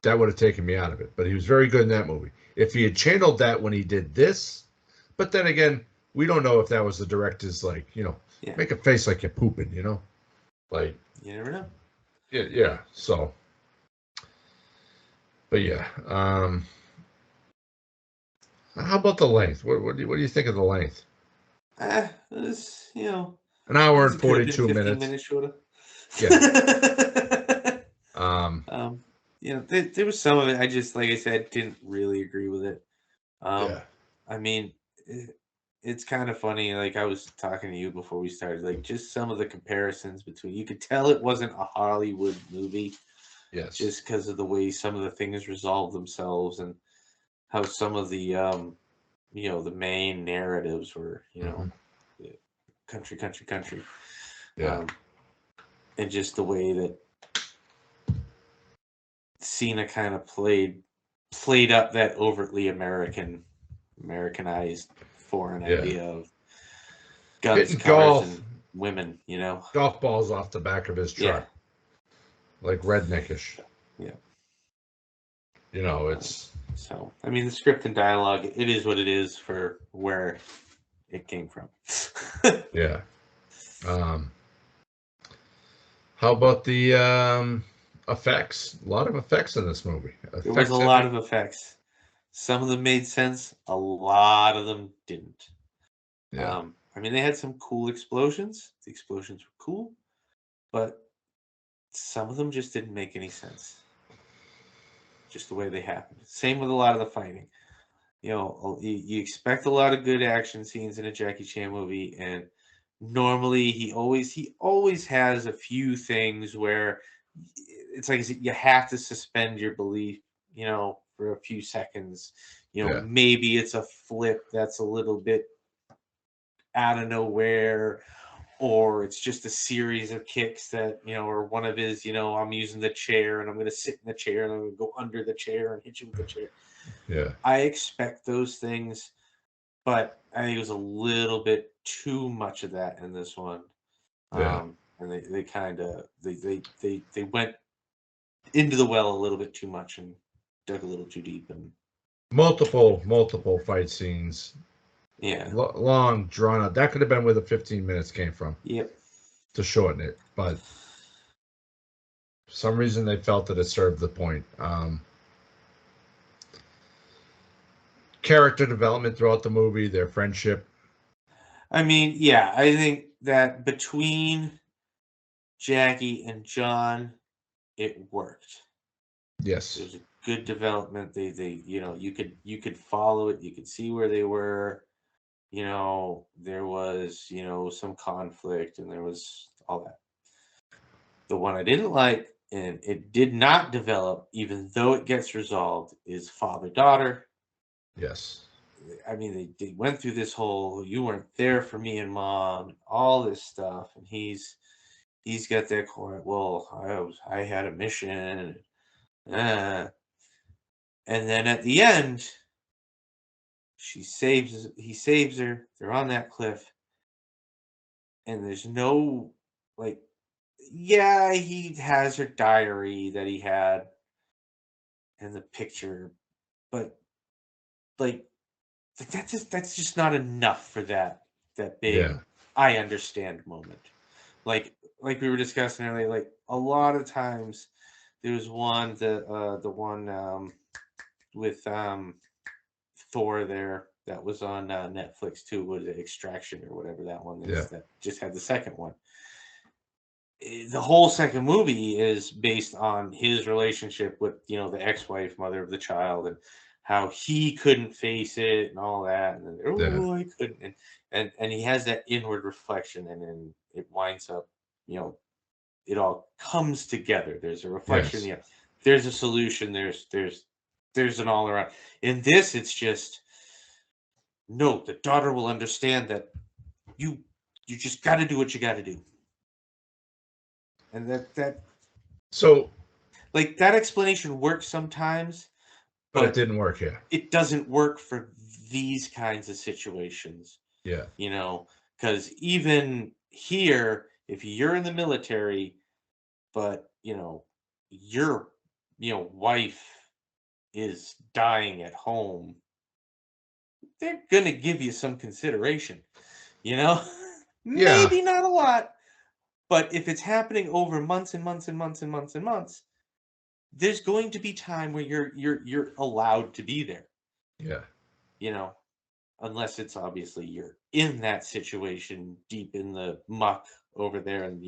that would have taken me out of it. But he was very good in that movie. If he had channeled that when he did this, but then again, we don't know if that was the director's like, Yeah, make a face like you're pooping, like you never know. yeah. So, but yeah. How about the length? What do you think of the length? It was, An hour and it could have been 42 15 minutes. minutes shorter. Yeah. Um, um, there was some of it I just, like I said, didn't really agree with it. yeah. I mean, it's kind of funny. Like I was talking to you before we started, like just some of the comparisons between. You could tell it wasn't a Hollywood movie Yes. just because of the way some of the things resolve themselves and how some of the the main narratives were, Hmm. country, country, country. Yeah. And just the way that Cena kind of played up that overtly Americanized foreign Yeah. idea of guns, Hitting cars, golf and women. golf balls off the back of his Yeah, truck, like redneckish. yeah. Um, It's so I mean, the script and dialogue, it is what it is for where it came from. yeah. Um, how about the effects? A lot of effects in this movie. There was a Effects lot heavy. of effects. Some of them made sense. A lot of them didn't. Yeah. I mean, they had some cool explosions. The explosions were cool, but some of them just didn't make any sense. Just the way they happened. Same with a lot of the fighting. You expect a lot of good action scenes in a Jackie Chan movie, and normally he always has a few things where it's like you have to suspend your belief, for a few seconds. Yeah. Maybe it's a flip that's a little bit out of nowhere, or it's just a series of kicks that, or one of his, I'm using the chair and I'm going to sit in the chair and I'm going to go under the chair and hit you with the chair. Yeah. I expect those things, but I think it was a little bit too much of that in this one. Yeah. And they kind of they went into the well a little bit too much and dug a little too deep, and Multiple fight scenes. yeah, Long, drawn out. That could have been where the 15 minutes came from yep. to shorten it. But for some reason, they felt that it served the point. Character development throughout the movie, their friendship. I mean, yeah, I think that between Jackie and John, it worked. It Yes. was a good development. They you could follow it. You could see where they were. There was some conflict, and there was all that. The one I didn't like, and it did not develop, even though it gets resolved, is father daughter. Yes. I mean, they went through this whole "you weren't there for me and mom" and all this stuff, and he's got that core. Well, I had a mission, uh, and then at the end, he saves her. They're on that cliff, and there's no, like, yeah, he has her diary that he had and the picture, but like that's just not enough for that big Yeah. I understand moment. Like we were discussing earlier, like a lot of times there was the one with Thor there that was on Netflix too, was it Extraction or whatever that one Yeah. is, that just had the second one. The whole second movie is based on his relationship with the ex-wife, mother of the child, and how he couldn't face it and all that, and then Yeah. oh, I couldn't, and he has that inward reflection, and then it winds up, you know it all comes together. There's a reflection, Yes. there's a solution, there's an all around. In this, it's just, no, the daughter will understand that you you just got to do what you got to do, and that So, like that explanation works sometimes, but it but didn't work here. it doesn't work for these kinds of situations, Yeah. you know, because even here, if you're in the military, but your wife is dying at home, they're gonna give you some consideration, you know. Yeah. Maybe not a lot, but if it's happening over months and months and months and months and months, there's going to be time where you're allowed to be there, Yeah. you know, unless it's obviously you're in that situation deep in the muck over there, and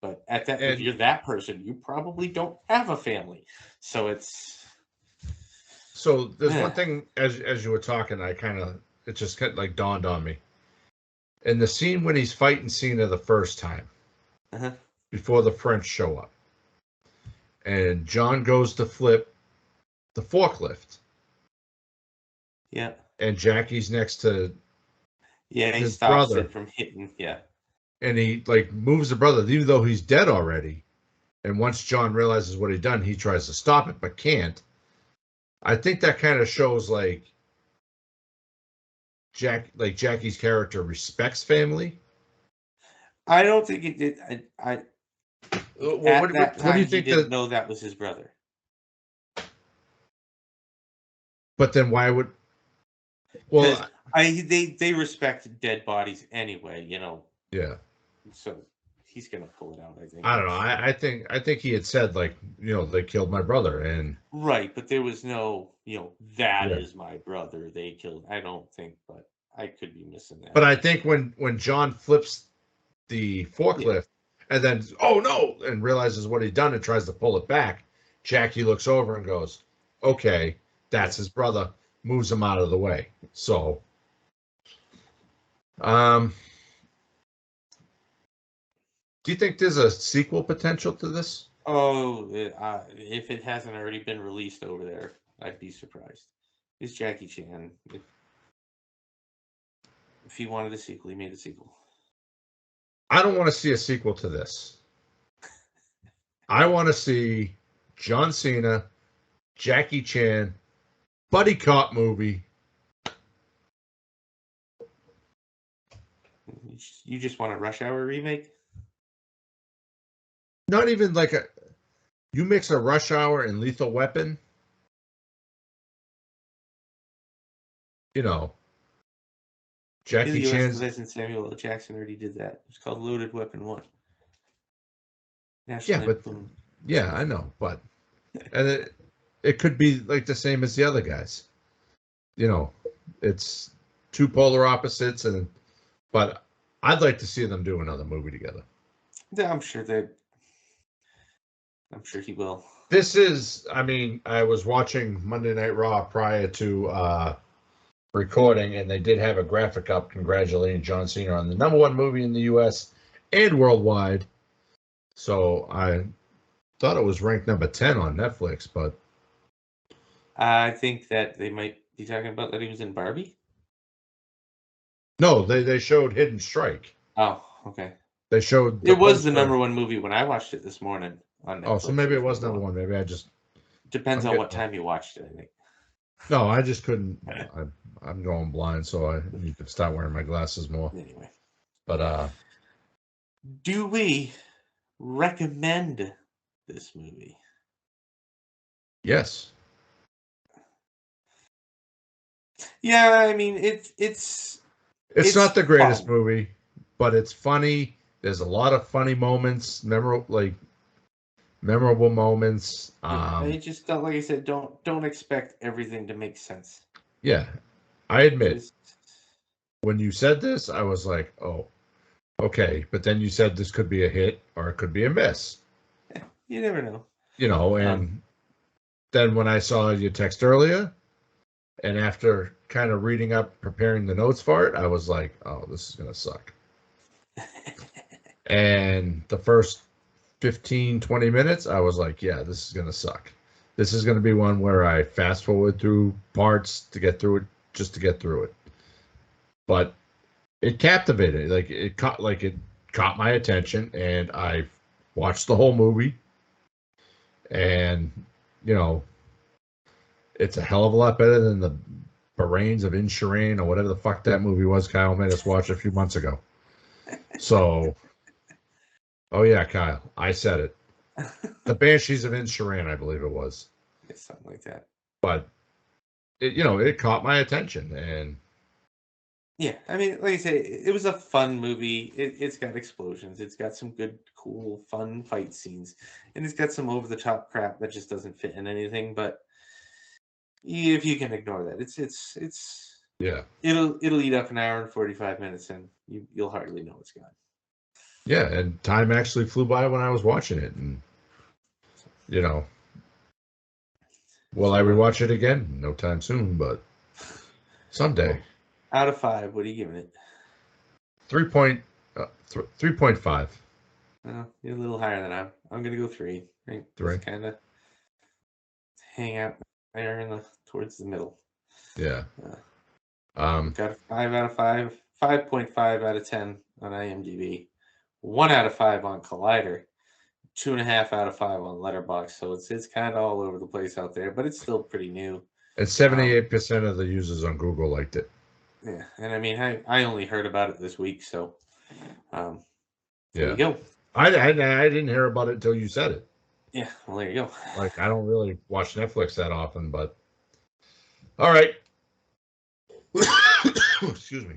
but at that, if And you're that person, you probably don't have a family, so it's so there's one eh, thing as you were talking, it just kind of like dawned on me. In the scene when he's fighting Cena the first time, uh-huh. before the French show up, and John goes to flip the forklift. Yeah. and Jackie's next to Yeah, he his stops brother, it from hitting. Yeah. and he like moves the brother, even though he's dead already. And once John realizes what he'd done, he tries to stop it, but can't. I think that kind of shows like Jackie's character respects family. I don't think it did. I Well, at that what do you time he think didn't that? know that was his brother. But then why would? Because Well, they respect dead bodies anyway, yeah, So he's gonna pull it out, I think. I don't know. I think he had said like they killed my brother, and Right, but there was no, that yeah. is my brother. They killed. I don't think, but I could be missing But that. I think when John flips the Yeah, forklift and then oh no and realizes what he'd done and tries to pull it back, Jackie looks over and goes, "Okay, yeah. that's his brother." Moves him out of the way. So, um, do you think there's a sequel potential to this? Oh, if it hasn't already been released over there, I'd be surprised. It's Jackie Chan. If he wanted a sequel, he made a sequel. I don't want to see a sequel to this. I want to see John Cena, Jackie Chan, buddy cop movie. You just want a Rush Hour remake? Not even like a you mix a Rush Hour and Lethal Weapon, you know, In the Jackie U.S., Chan's. Liz and Samuel L. Jackson already did that. It's called Loaded Weapon 1. Yeah, National but Lampoon. yeah, I know, but and it could be like the same as the other guys. You know, it's two polar opposites, and but I'd like to see them do another movie together. Yeah, I'm sure he will. This is, I mean, I was watching Monday Night Raw prior to recording, and they did have a graphic up congratulating John Cena on the #1 movie in the U.S. and worldwide. So I thought it was ranked number 10 on Netflix, but I think that they might be talking about that he was in Barbie. no, they showed Hidden Strike. Oh, okay. They showed It the was the poster. #1 movie when I watched it this morning on Oh, so Netflix. It maybe it was was number number one. one. Maybe Depends I'm on getting what time you watched it, I think. no, I just couldn't. I'm going blind, so I need to start wearing my glasses more. Anyway, But do we recommend this movie? yes, Yeah, I mean it's it's it's not the greatest fun. movie, but it's funny. There's a lot of funny moments, memorable moments. Yeah, I just don't, like I said, don't expect everything to make sense. Yeah, I admit Just when you said this, I was like, oh, okay. But then you said this could be a hit or it could be a miss, you never know. Um, and then when I saw your text earlier, and after kind of reading up, preparing the notes for it, I was like, oh, this is going to suck. And the first 15, 20 minutes, I was like, yeah, this is going to suck. This is going to be one where I fast forward through parts to get through it, just to get through it. But it captivated. It caught my attention, and I watched the whole movie. And, you know, it's a hell of a lot better than the Bahrains of Inshireen or whatever the fuck that movie was Kyle made us watch a few months ago. So, oh yeah, Kyle, I said it. The Banshees of Inisherin, I believe it was. it's something like that. But it caught my attention, and Yeah, I mean, like I say, it was a fun movie. It's got explosions. It's got some good, cool, fun fight scenes, and it's got some over the top crap that just doesn't fit in anything. But if you can ignore that, yeah, it'll eat up an hour and 45 minutes, and you'll hardly know it's gone. yeah, and time actually flew by when I was watching it, and you know, will I So, rewatch it again? No time soon, but someday. well, out of 5, what are you giving it? 3.5. You're a little higher than I'm gonna go 3. Right, 3. just kind of hang out there towards the middle. Yeah. Got a 5 out of 5, 5.5 out of 10 on IMDb, 1 out of 5 on Collider, 2.5 out of 5 on Letterboxd. So it's kind of all over the place out there, but it's still pretty new. And 78% of the users on Google liked it. Yeah, and I mean, I only heard about it this week, so there Yeah. you go. I didn't hear about it until you said it. Yeah, well, there you go. Like, I don't really watch Netflix that often, but all right. Excuse me.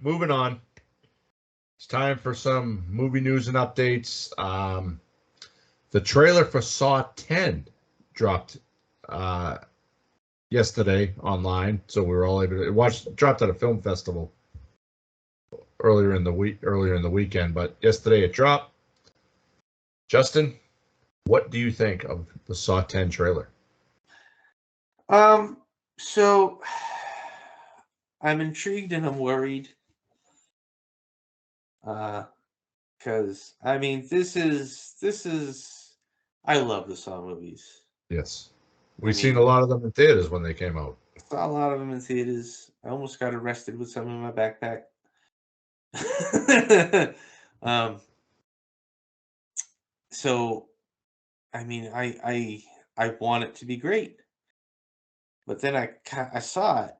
Moving on. It's time for some movie news and updates. The trailer for Saw 10 dropped yesterday online, so we were all able to watch. Dropped at a film festival earlier in the weekend, but yesterday it dropped. Justin, what do you think of the Saw 10 trailer? So I'm intrigued and I'm worried. Because I mean, this is I love the Saw movies. Yes, I we've seen a mean, lot of them in theaters when they came out. saw a lot of them in theaters. I almost got arrested with some in my backpack. um, so I mean, I want it to be great, but then I saw it,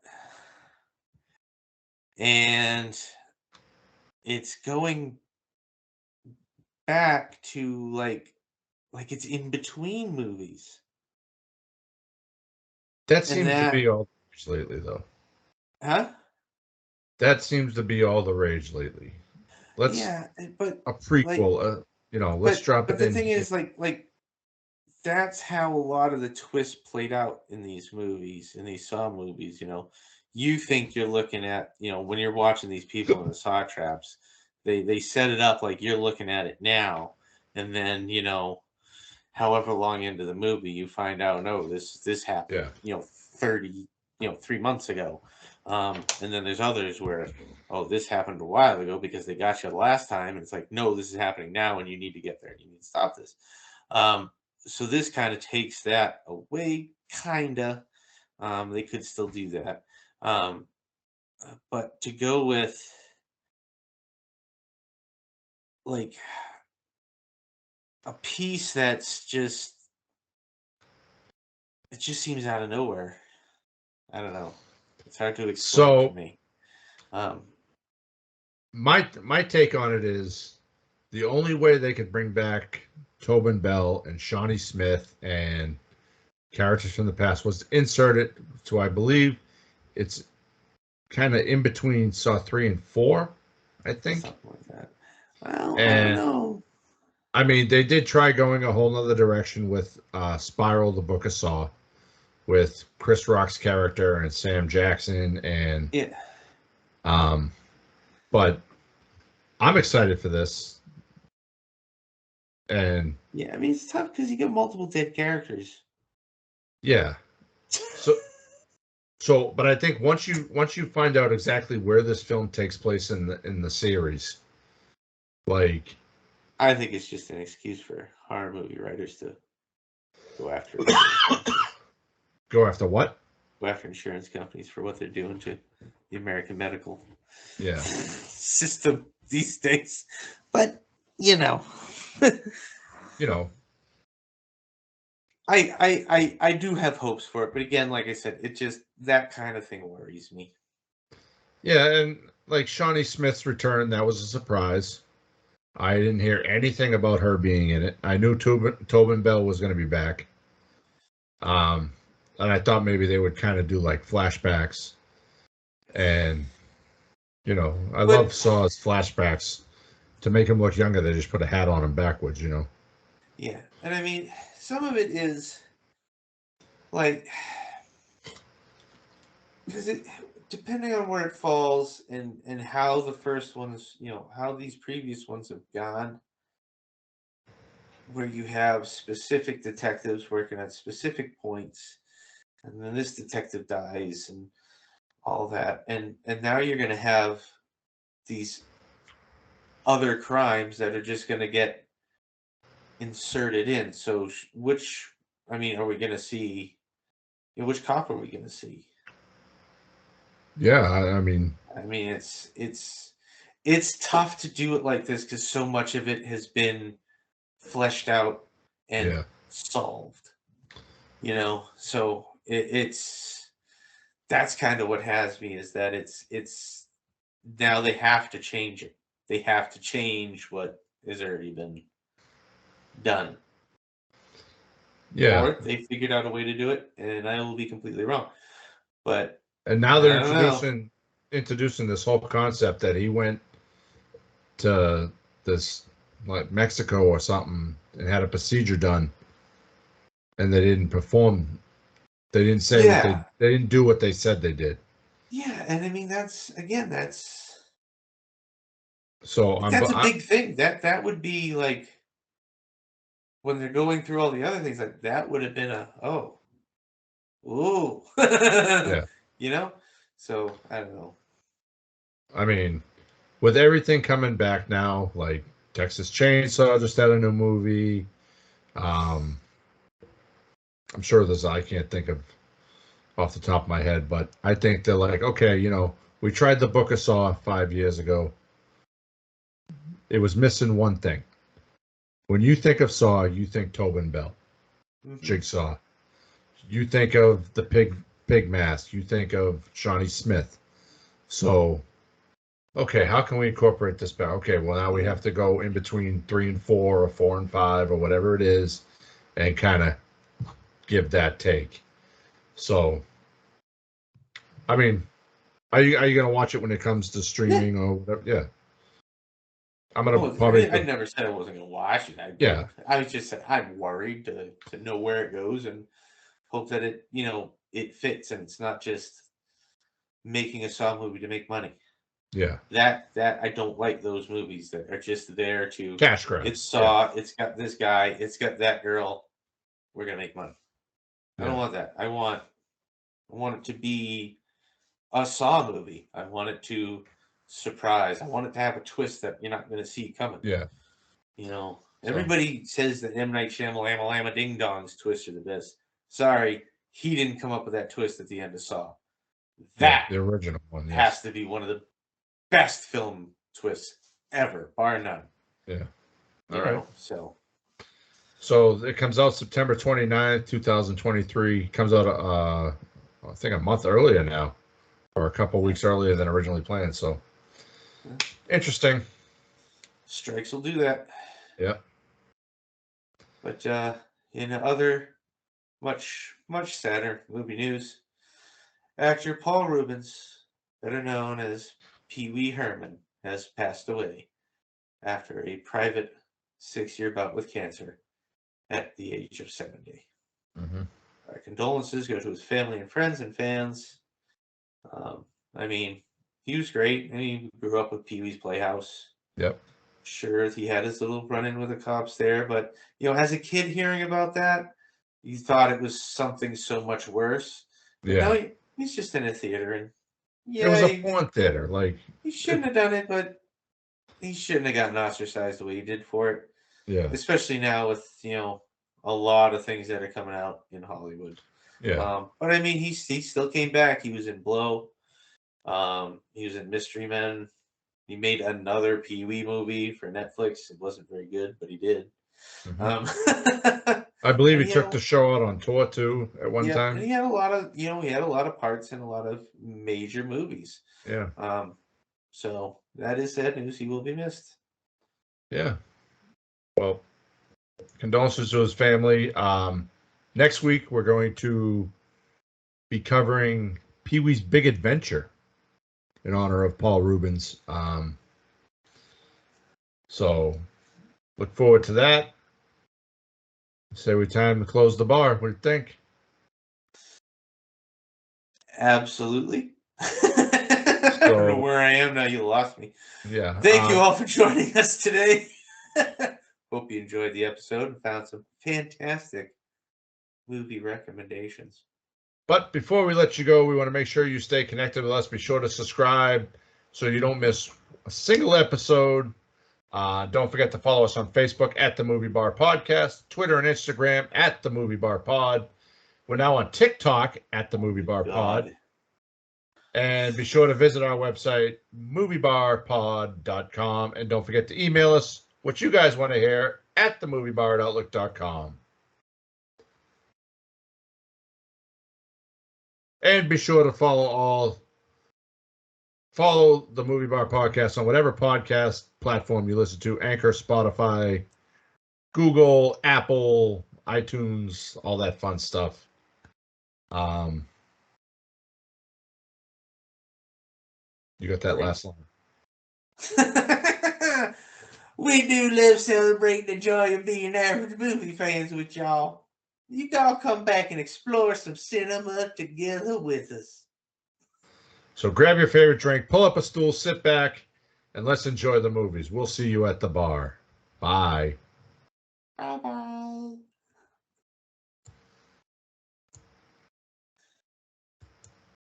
and it's going back to like it's in between movies, That and seems to that be all the rage lately, though. huh? That seems to be all the rage lately. Let's Yeah, but a like, prequel. Let's drop but it the in thing here. is, like that's how a lot of the twists played out in these movies, in these Saw movies. You think you're looking at, when you're watching these people in the Saw traps, they set it up like you're looking at it now, and then however long into the movie you find out, no, this happened, Yeah, 30, 3 months ago. And then there's others where, oh, this happened a while ago because they got you the last time, and it's like, no, this is happening now, and you need to get there, and you need to stop this. So this kind of takes that away, kinda. They could still do that, um, but to go with like a piece that's just, it just seems out of nowhere. I don't know. It's hard to explain for so me. Um, my take on it is the only way they could bring back Tobin Bell and Shawnee Smith and characters from the past was to insert it to, I believe it's kind of in between Saw 3 and 4, I think. something like that. Well, I don't And know. I mean, they did try going a whole nother direction with Spiral, the Book of Saw, with Chris Rock's character and Sam Jackson, and Yeah, um, but I'm excited for this, and yeah. I mean, it's tough because you get multiple dead characters. yeah, so but I think once you find out exactly where this film takes place in the series, like I think it's just an excuse for horror movie writers to go after insurance companies. go after what? Go after insurance companies for what they're doing to the American medical Yeah, system these days. But you know, you know, I do have hopes for it. But again, like I said, it just, that kind of thing worries me. yeah, and like Shawnee Smith's return, that was a surprise. I didn't hear anything about her being in it. I knew Tobin Bell was going to be back. Um, and I thought maybe they would kind of do like flashbacks. And, I love But Saw's flashbacks. To make him look younger, they just put a hat on him backwards. yeah, and I mean, some of it is like, because it, depending on where it falls and how the first ones, how these previous ones have gone, where you have specific detectives working at specific points, and then this detective dies and all that, and now you're going to have these other crimes that are just going to get inserted in. So which, I mean, are we going to see, which cop are we going to see? Yeah, I mean, I mean, it's tough to do it like this because so much of it has been fleshed out and yeah. solved. So it's that's kind of what has me is that it's now they have to change it. They have to change what has already been done, Yeah. or they figured out a way to do it, and I will be completely wrong. But And now they're I don't know. introducing this whole concept that he went to this like Mexico or something and had a procedure done and they didn't perform. They didn't say what Yeah, they didn't do what they said they did. yeah, and I mean that's again So that's a big thing. That would be like when they're going through all the other things, like that would have been a oh, ooh, yeah. you know. So I don't know. I mean, with everything coming back now, like Texas Chainsaw just had a new movie. Um, I'm sure there's I can't think of off the top of my head, but I think they're like, okay, we tried the Book of Saw 5 years ago. It was missing one thing. When you think of Saw, you think Tobin Bell, Hmm. Jigsaw. You think of the pig mask. You think of Shawnee Smith. So, okay, how can we incorporate this back? Okay, well now we Yeah, have to go in between 3 and 4 or 4 and 5 or whatever it is, and kind of give that take. So, I mean, are you gonna watch it when it comes to yeah. streaming or whatever? Yeah, I'm gonna Oh, I probably mean, I go. never said I wasn't gonna watch it. Yeah, I was just said I'm worried to know where it goes and hope that it fits and it's not just making a Saw movie to make money. yeah, That I don't like those movies that are just there to cash it's grabs. Yeah, Saw, it's got this guy, it's got that girl, we're gonna make money. I don't yeah, want that. I want it to be a Saw movie. I want it to surprise. I want it to have a twist that you're not gonna see coming. yeah. So Everybody says that M. Night Shyamalan Ding Dong's twists are the best. Sorry, he didn't come up with that twist at the end of Saw. yeah, That the original one. has Yes. to be one of the best film twists ever, bar none. Yeah. All right. So So it comes out September 29th, 2023. Comes out, I think a month earlier now, or a couple yeah, weeks earlier than originally planned. So yeah. interesting. Strikes will do that. Yeah. But in other much sadder movie news, actor Paul Rubens, better known as Pee Wee Herman, has passed away after a private 6-year bout with cancer at the age of 70. Hmm. Our condolences go to his family and friends and fans. I mean, he was great. I mean, he grew up with Pee Wee's Playhouse. Yep. Sure, he had his little run-in with the cops there, but as a kid hearing about that, you thought it was something so much worse. But no, Yeah. he's just in a theater, and It yeah, was a he, porn theater. Like he shouldn't it. have done it, but he shouldn't have gotten ostracized the way he did for it. Yeah. Especially now with a lot of things that are coming out in Hollywood. Yeah. But I mean, he still came back. He was in Blow. He was in Mystery Men. He made another Pee Wee movie for Netflix. It wasn't very good, but he did. Hmm. Um, I believe and he took the show out on tour too at one yeah, and time. he had a lot of he had a lot of parts in a lot of major movies. Yeah. Um, so that is sad news. He will be missed. Yeah. Well, condolences to his family. Next week we're going to be covering Pee Wee's Big Adventure in honor of Paul Rubens. So look forward to that. Say we time to close the bar. What do you think? Absolutely. I don't know So where I am now. You lost me. yeah, Thank you all for joining us today. Hope you enjoyed the episode and found some fantastic movie recommendations. but before we let you go, we want to make sure you stay connected with us. Be sure to subscribe so you don't miss a single episode. Don't forget to follow us on Facebook at the Movie Bar Podcast, Twitter and Instagram at the Movie Bar Pod. We're now on TikTok at the Oh Movie my Bar Pod. God. And be sure to visit our website, moviebarpod.com. And don't forget to email us what you guys want to hear at themoviebar@outlook.com. And be sure to follow the Movie Bar Podcast on whatever podcast platform you listen to, Anchor, Spotify, Google, Apple, iTunes, all that fun stuff. You got that last line. We do live celebrating the joy of being average movie fans with y'all. You all come back and explore some cinema together with us. So grab your favorite drink, pull up a stool, sit back, and let's enjoy the movies. We'll see you at the bar. Bye. Bye-bye.